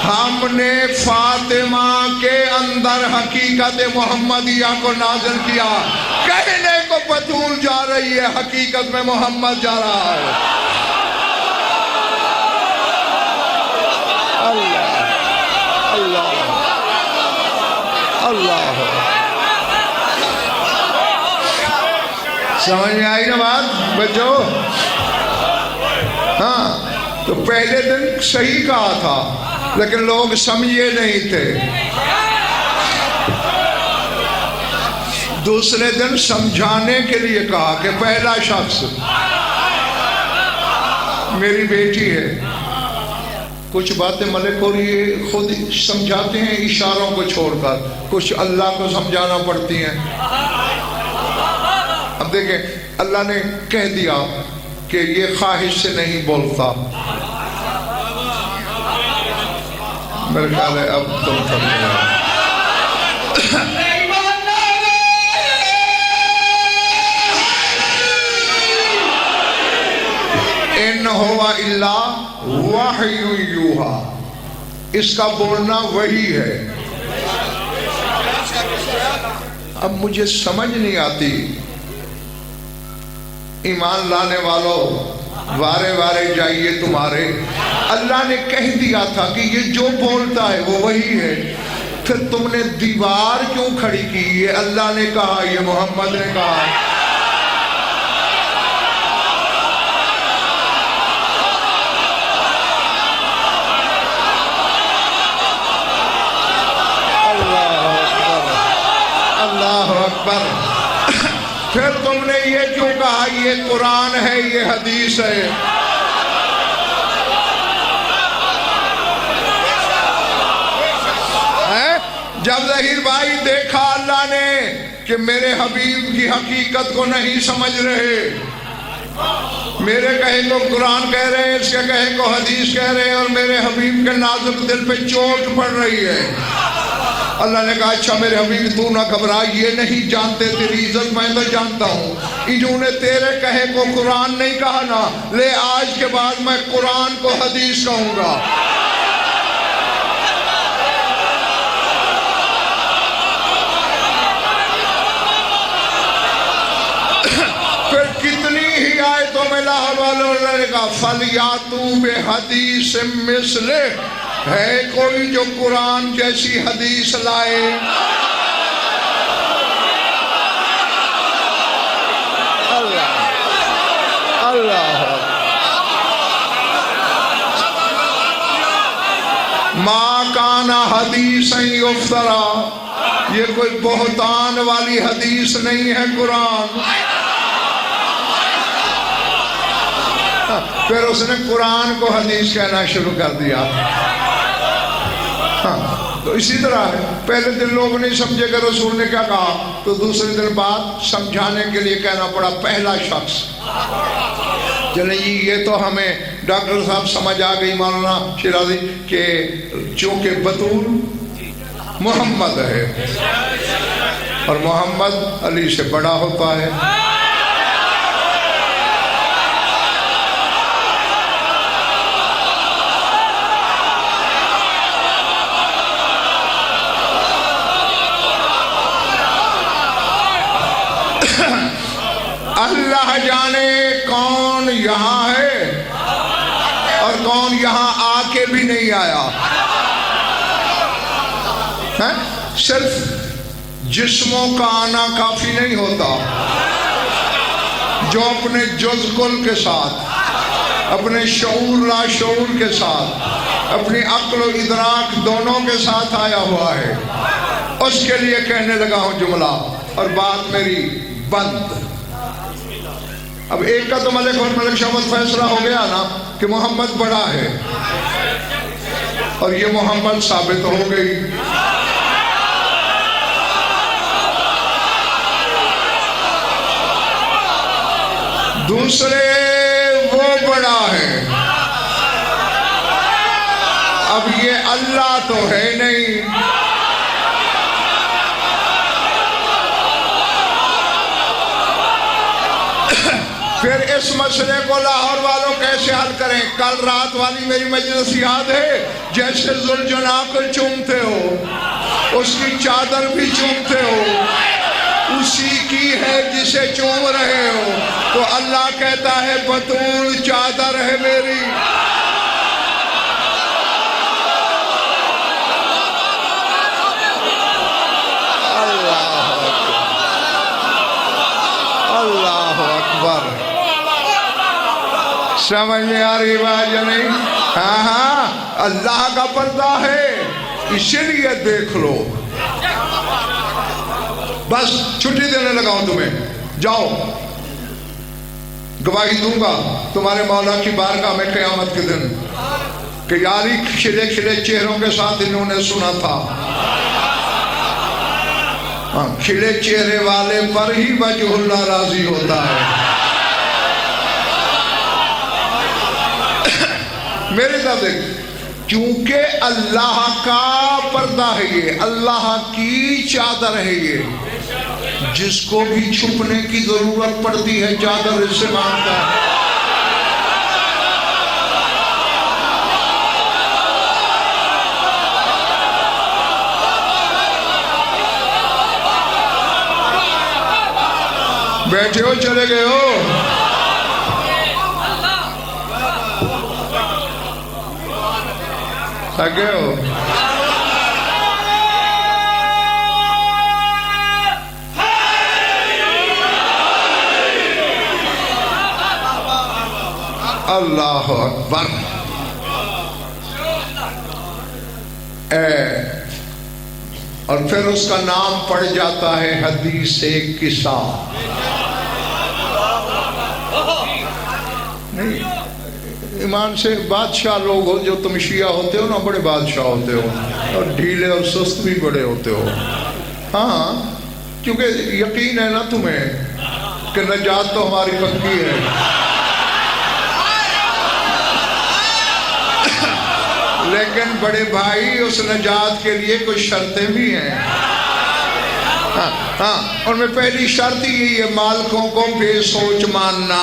हमने फातिमा के अंदर हकीकत मोहम्मदिया को नाज़िल किया। कहने को बतूल जा रही है, हकीकत में मोहम्मद जा रहा है। अल्लाह अल्लाह अल्लाह। समझ में आई ना बात बच्चों? हाँ, तो पहले दिन सही कहा था, लेकिन लोग समझे नहीं थे। दूसरे दिन समझाने के लिए कहा कि पहला शख्स मेरी बेटी है। कुछ बातें मलिक और ये खुद समझाते हैं इशारों को छोड़कर, कुछ अल्लाह को समझाना पड़ती हैं। अब देखें, अल्लाह ने कह दिया कि ये ख्वाहिश से नहीं बोलता। मेरे ख्याल है अब तुम समझो। इन हुवा इल्ला वहयु यूहा, इसका बोलना वही है। अब मुझे समझ नहीं आती, ईमान लाने वालों वारे वारे जाइए तुम्हारे। अल्लाह ने कह दिया था कि ये जो बोलता है वो वही है, फिर तुमने दीवार क्यों खड़ी की? ये अल्लाह ने कहा, ये मोहम्मद ने कहा। अल्लाह अकबर। फिर तुमने ये क्यों कहा ये कुरान है, ये हदीस है? जब ज़हीर भाई देखा अल्लाह ने कि मेरे हबीब की हकीकत को नहीं समझ रहे, मेरे कहे को कुरान कह रहे हैं, इसके कहे को हदीस कह रहे हैं, और मेरे हबीब के नाजुक दिल पे चोट पड़ रही है। अल्लाह ने कहा अच्छा मेरे हबीब तू ना घबरा, ये नहीं जानते तेरी इज्जत मैं तो जानता हूँ। इन्होंने तेरे कहे को कुरान नहीं कहा ना, ले आज के बाद मैं कुरान को हदीस कहूँगा। फिर कितनी ही आयतों में लाहौर वालों ने कहा फलियातू बेहदीस मिसले, है कोई जो कुरान जैसी हदीस लाए। अल्लाह अल्लाह मा काना हदीस युफ्तरा, ये कोई बहुतान वाली हदीस नहीं है कुरान। फिर उसने कुरान को हदीस कहना शुरू कर दिया। हाँ, तो इसी तरह है, पहले दिन लोग नहीं समझे कि रसूल ने क्या कहा, तो दूसरे दिन बाद समझाने के लिए कहना पड़ा पहला शख्स। चले जी ये तो हमें डॉक्टर साहब समझ आ गई मौलाना शिराजी के चूंकि बतूल मोहम्मद है और मोहम्मद अली से बड़ा होता है। अल्लाह जाने कौन यहाँ है और कौन यहाँ आके भी नहीं आया है। सिर्फ जिस्मों का आना काफी नहीं होता, जो अपने जुज़-कुल के साथ, अपने शऊर लाशऊर के साथ, अपनी अक्ल और इदराक दोनों के साथ आया हुआ है, उसके लिए कहने लगा हूं जुमला, और बात मेरी बंद। अब एक का तो मलिक और मलिक शमत फैसला हो गया ना कि मोहम्मद बड़ा है, और ये मोहम्मद साबित हो गई। दूसरे वो बड़ा है, अब ये अल्लाह तो है नहीं। फिर इस मसले को लाहौर वालों कैसे हल करें? कल रात वाली मेरी मजलिस याद है, जैसे जुलजना को चूमते हो उसकी चादर भी चूमते हो, उसी की है जिसे चूम रहे हो। तो अल्लाह कहता है बतूल चादर है मेरी। अल्लाह अकबर, समझ में आ रही बात या नहीं? हाँ हाँ, अल्लाह का पर्दा है, इसीलिए देख लो। बस छुट्टी देने लगा हूं तुम्हें, जाओ, गवाही दूंगा तुम्हारे मौला की बारगाह में क़यामत के दिन कि यारी खिले खिले चेहरों के साथ इन्होंने सुना था। हाँ, खिले चेहरे वाले पर ही वजहुल्लाह राजी होता है। मेरे साथ क्योंकि अल्लाह का पर्दा है ये, अल्लाह की चादर है ये, जिसको भी छुपने की जरूरत पड़ती है चादर इससे मांगता है। बैठे हो चले गए हो? थके हो? अल्लाह अकबर। और फिर उसका नाम पड़ जाता है हदीसे किसा। नहीं, ईमान से बादशाह लोग हो जो तुम शिया होते हो ना, बड़े बादशाह होते हो और ढीले और सुस्त भी बड़े होते हो। हाँ, क्योंकि यकीन है ना तुम्हें कि नजात तो हमारी पक्की है। लेकिन बड़े भाई उस नजात के लिए कुछ शर्तें भी हैं। हाँ, उनमें पहली शर्त यही है, मालिकों को बेसोच मानना।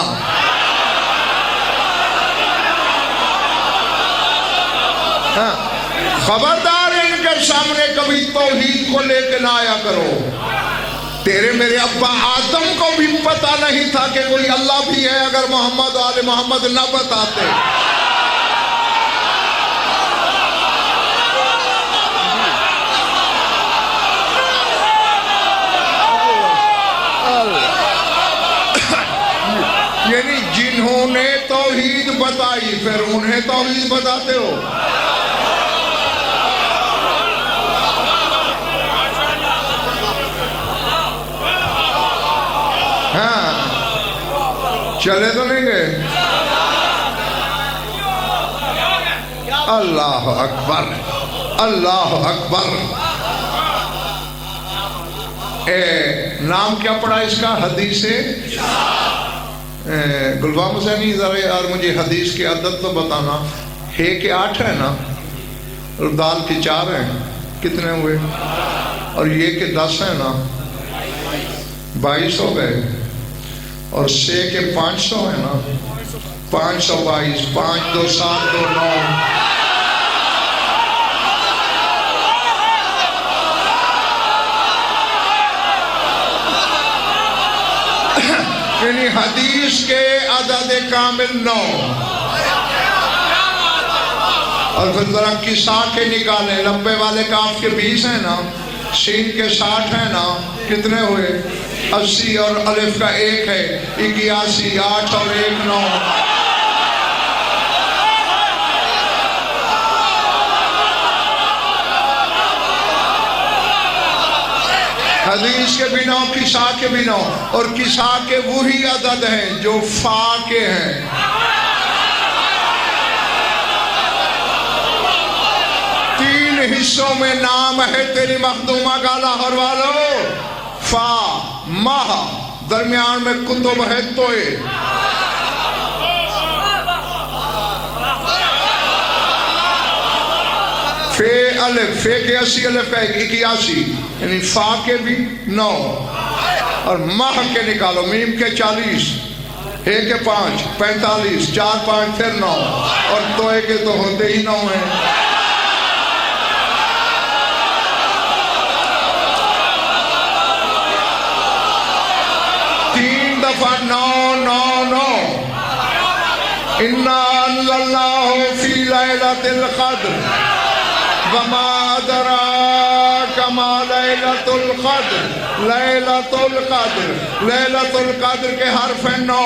हाँ, खबरदार इनके सामने कभी तौहीद को लेकर ना आया करो। तेरे मेरे अब्बा आदम को भी पता नहीं था कि कोई अल्लाह भी है अगर मोहम्मद आले मोहम्मद न बताते। यानी जिन्होंने तौहीद बताई फिर उन्हें तौहीद बताते हो। हाँ, चले तो नहीं गए। अल्लाह अकबर, अल्लाह अकबर। नाम क्या पड़ा इसका? हदीस से गुलबाम हुसैनी जरा यार मुझे हदीस की अदद तो बताना। हे के 8 है ना, और दाल के 4 हैं, कितने हुए? और ये के 10 है ना, 22 हो गए। और से के 500 है ना, 522, 5 2 7 2 9। यानी हदीस के अदद कामिल 9। और फिर जरा किसा के निकाले, लंबे वाले काफ के 20 है ना, सीन के 60 है ना, कितने हुए? 80। और अलिफ का 1 है, 81। 8 और 1 9। हदीस के बिना, किसा के बिना। और किसा के वही अदद हैं जो फा के हैं। तीन हिस्सों में नाम है तेरी मखदूमा का लाहौर वालों। फा माह, दरमियान में कुतुब है तोए। फे अलिफ, फे के 80, अलिफ का 81, यानी फा के भी 9। और माह के निकालो, मीम के 40, हे के 5 45, 4 5 फिर 9। और तोए के तो होते ही 9 हैं। तीन दफा 9 9 9। इन्ना अल्लाहु फी लैलतिल क़द्र वमा अदराका मा लैलतुल क़द्र। लैलतुल क़द्र, लैलतुल क़द्र के हर्फ हैं 9।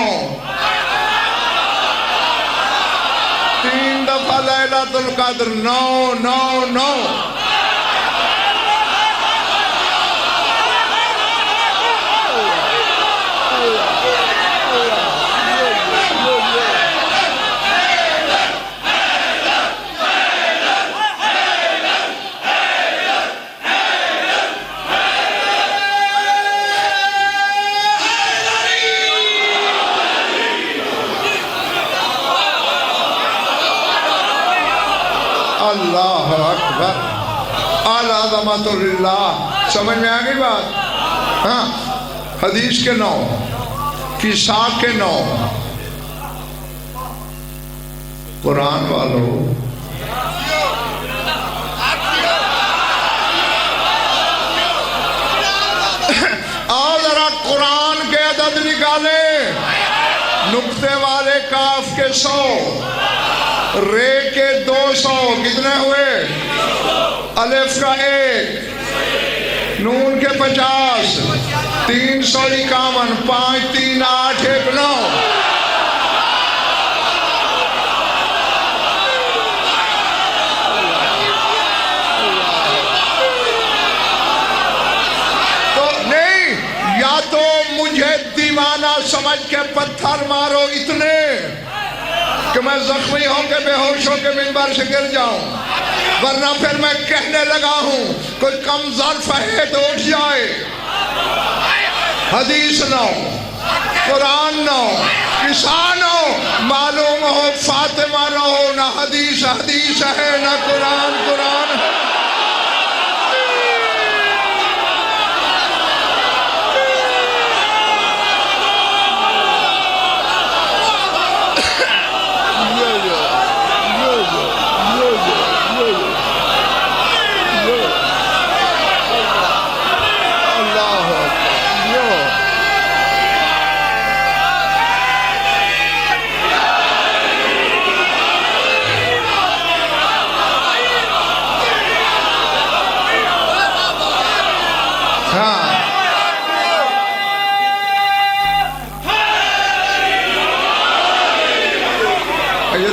3 दफा लैलतुल क़द्र 9 9 9। अल्लाह अकबर, आला ज़मातुल्लाह। समझ में आ गई बात? हाँ, हदीस के 9, किसा के 9। कुरान वालों, और जरा कुरान के अदद निकाले। नुक्ते वाले काफ के 100, रे के 200, कितने हुए? अलिफ का 1, नून के 50, 351, 5 3 8 1 9। तो नहीं, या तो मुझे दीवाना समझ के पत्थर मारो इतने कि मैं जख्मी होकर बेहोश होकर मिंबर से गिर जाऊं, वरना फिर मैं कहने लगा हूं कोई कम ज़र्फ है तो उठ जाए। हदीस 9, कुरान 9, किसान हो, मालूम हो फातिमा न हो, ना हदीस हदीस है, ना कुरान कुरान है।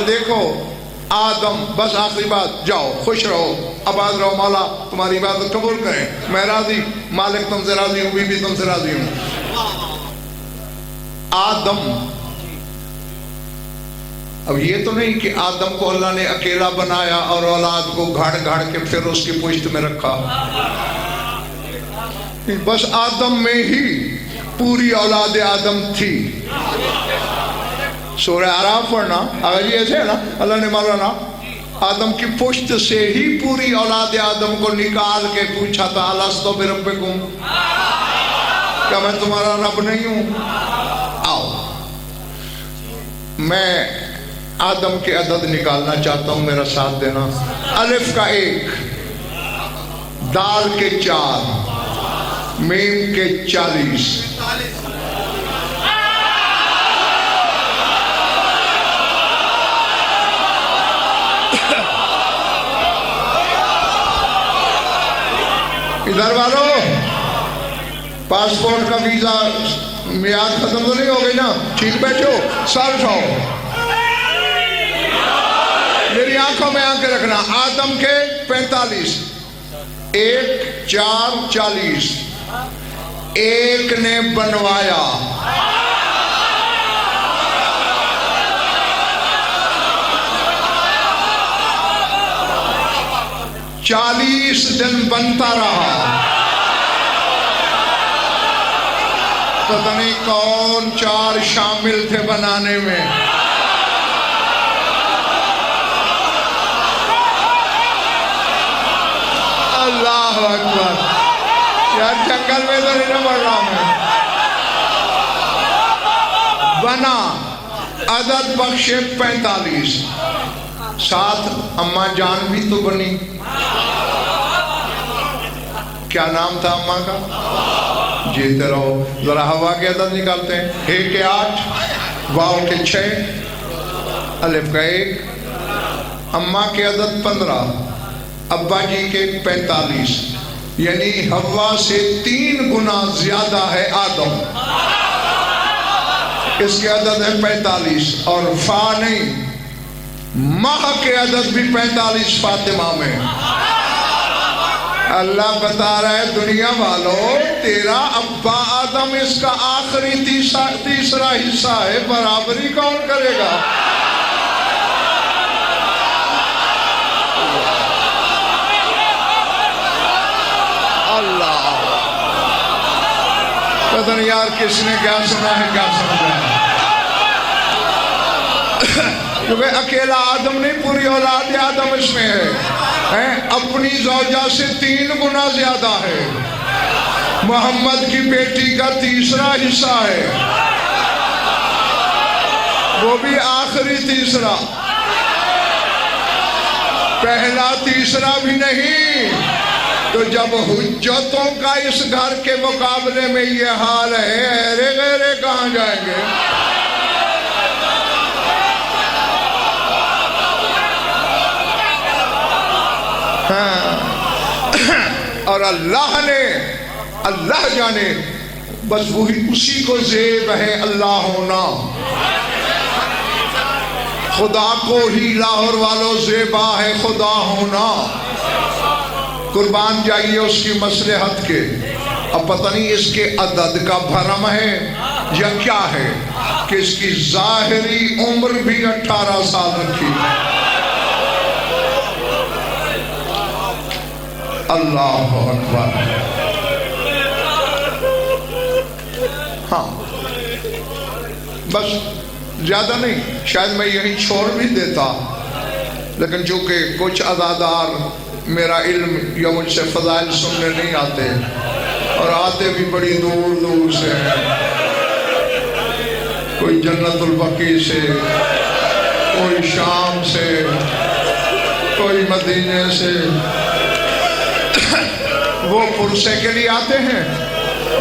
देखो आदम, बस आखिरी बात, जाओ खुश रहो, आबाद रहो, मौला तुम्हारी इबादत कबूल करें, मैं राजी, मालिक तुमसे राजी हूँ, बीबी तुमसे राजी हूँ। आदम, अब ये तो नहीं कि आदम को अल्लाह ने अकेला बनाया और औलाद को घाड़ घाड़ के फिर उसकी पुश्त में रखा, बस आदम में ही पूरी औलाद आदम थी। सूरह आराफ पढ़ना, अगर ये ऐसे है ना, अल्लाह ने मौलाना आदम की पुश्त से ही पूरी औलाद आदम को निकाल के पूछा था, अलस्तो बिरब्बिकुम, क्या मैं तुम्हारा रब नहीं हूं? आओ, मैं आदम के अदद निकालना चाहता हूं, मेरा साथ देना। अलिफ का 1, दाल के 4, मीम के 40, इधर वालों पासपोर्ट का वीजा मियाद खत्म तो नहीं हो गई ना? ठीक बैठो, सर उठाओ, मेरी आंखों में आंखें रखना। आदम के 45, 1, 4, 40, एक ने बनवाया, चालीस दिन बनता रहा, पता नहीं कौन 4 शामिल थे बनाने में। अल्लाह अकबर, यार जंगल में तो नहीं बढ़ रहा मैं। बना, अदद बख्शे 45, साथ अम्मा जान भी तो बनी। क्या नाम था अम्मा का? जीते रहो, जरा हवा के अदद निकालते हैं। हे के 8, वाव के 6, अलिफ का 1, अम्मा के अदद 15, अब्बा जी के 45, यानी हवा से 3 गुना ज्यादा है आदम, इसके अदद है 45। और फा नहीं, माह के अदद भी 45 फातिमा में। अल्लाह बता रहा है दुनिया वालों, तेरा अब्बा आदम इसका आखिरी तीसरा हिस्सा है, बराबरी कौन करेगा? अल्लाह, पता नहीं यार किसने क्या सुना है, क्या समझा है। क्योंकि अकेला आदम नहीं, पूरी औलाद आदम इसमें है, अपनी ज़ौजा से 3 गुना ज्यादा है। मोहम्मद की बेटी का तीसरा हिस्सा है, वो भी आखिरी तीसरा, पहला तीसरा भी नहीं। तो जब हुज्जतों का इस घर के मुकाबले में ये हाल है, अरे गहरे कहाँ जाएंगे? हाँ। और अल्लाह जाने, बस वही उसी को ज़ेब है अल्लाह होना। खुदा को ही लाहौर वालों ज़ेबा है खुदा होना। कुर्बान जाइए उसकी मसलहत के। अब पता नहीं इसके अदद का भरम है या क्या है कि इसकी ज़ाहिरी उम्र भी 18 साल रखी। अल्लाह अकबर। हाँ, बस ज्यादा नहीं, शायद मैं यही छोड़ भी देता, लेकिन चूंकि कुछ अज़ादार मेरा इल्म या मुझसे फजाइल सुनने नहीं आते और आते भी बड़ी दूर दूर से हैं, कोई जन्नतुल बकी से, कोई शाम से, कोई मदीने से, वो पुरसे के लिए आते हैं,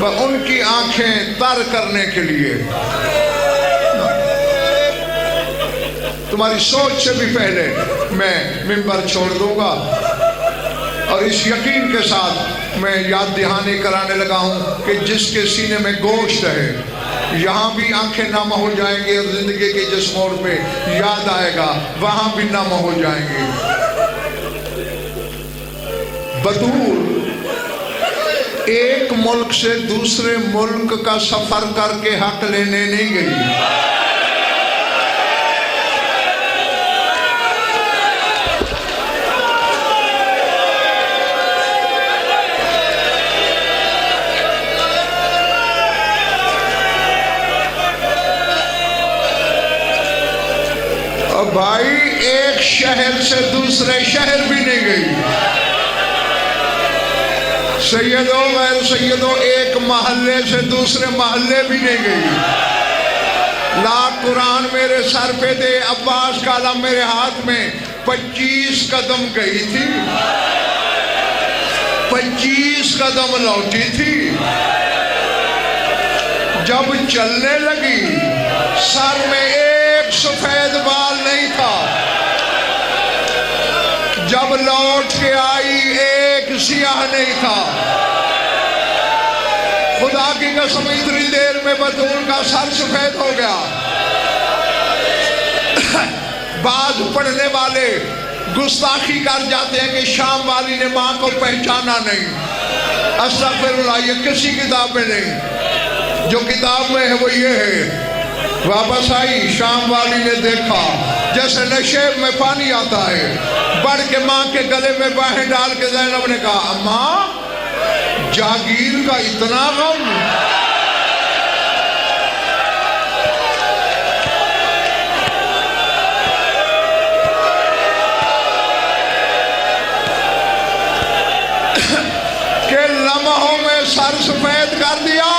वह उनकी आंखें तर करने के लिए। तुम्हारी सोच से भी पहले मैं मिंबर छोड़ दूंगा और इस यकीन के साथ मैं याद दहानी कराने लगा हूं कि जिसके सीने में गोश्त है, यहाँ भी आंखें नम हो जाएंगी और जिंदगी के जिस मोड़ पे याद आएगा वहां भी नम हो जाएंगी। बतूल एक मुल्क से दूसरे मुल्क का सफर करके हक लेने नहीं गई। और भाई एक शहर से दूसरे शहर भी नहीं गई। सैयदो गैर सैयदो एक महल्ले से दूसरे महल्ले भी नहीं गई। लाख कुरान मेरे सर पे दे, अब्बास का कलम मेरे हाथ में, 25 कदम गई थी, 25 कदम लौटी थी। जब चलने लगी सर में एक सफेद बाल नहीं था, जब लौट के आई एक सियाह नहीं था। खुदा की कसम इतनी देर में बतूल का सर सफेद हो गया। बाद पढ़ने वाले गुस्ताखी कर जाते हैं कि शाम वाली ने मां को पहचाना नहीं। अस्तगफिरुल्लाह, ये किसी किताब में नहीं, जो किताब में है वो ये है। वापस आई, शाम वाली ने देखा जैसे नशेब में पानी आता है, बढ़ के मां के गले में बाहें डाल के ज़ैनब ने कहा, अम्मा जागीर का इतना गम। के लम्हों में सर सफेद कर दिया।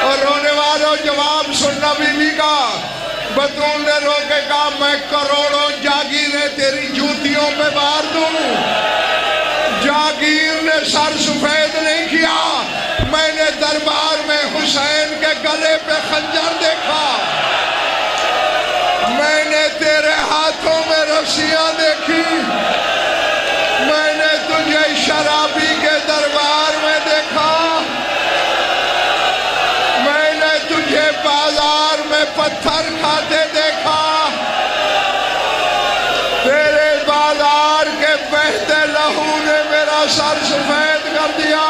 और रोने वालों जवाब सुनना बीवी का। बतूल ने रोके कहा, मैं करोड़ों जागीरें तेरी जूतियों पे मार दूं। जागीर ने सर सफेद नहीं किया। मैंने दरबार में हुसैन के गले पे खंजर देखा, मैंने तेरे हाथों में रस्सियां देखी, मैंने तुझे शराबी के दरबार में देखा, मैंने तुझे बाजार में पत्थर खाते देखा, तेरे बाजार के बहते लहू ने मेरा सर सफेद कर दिया।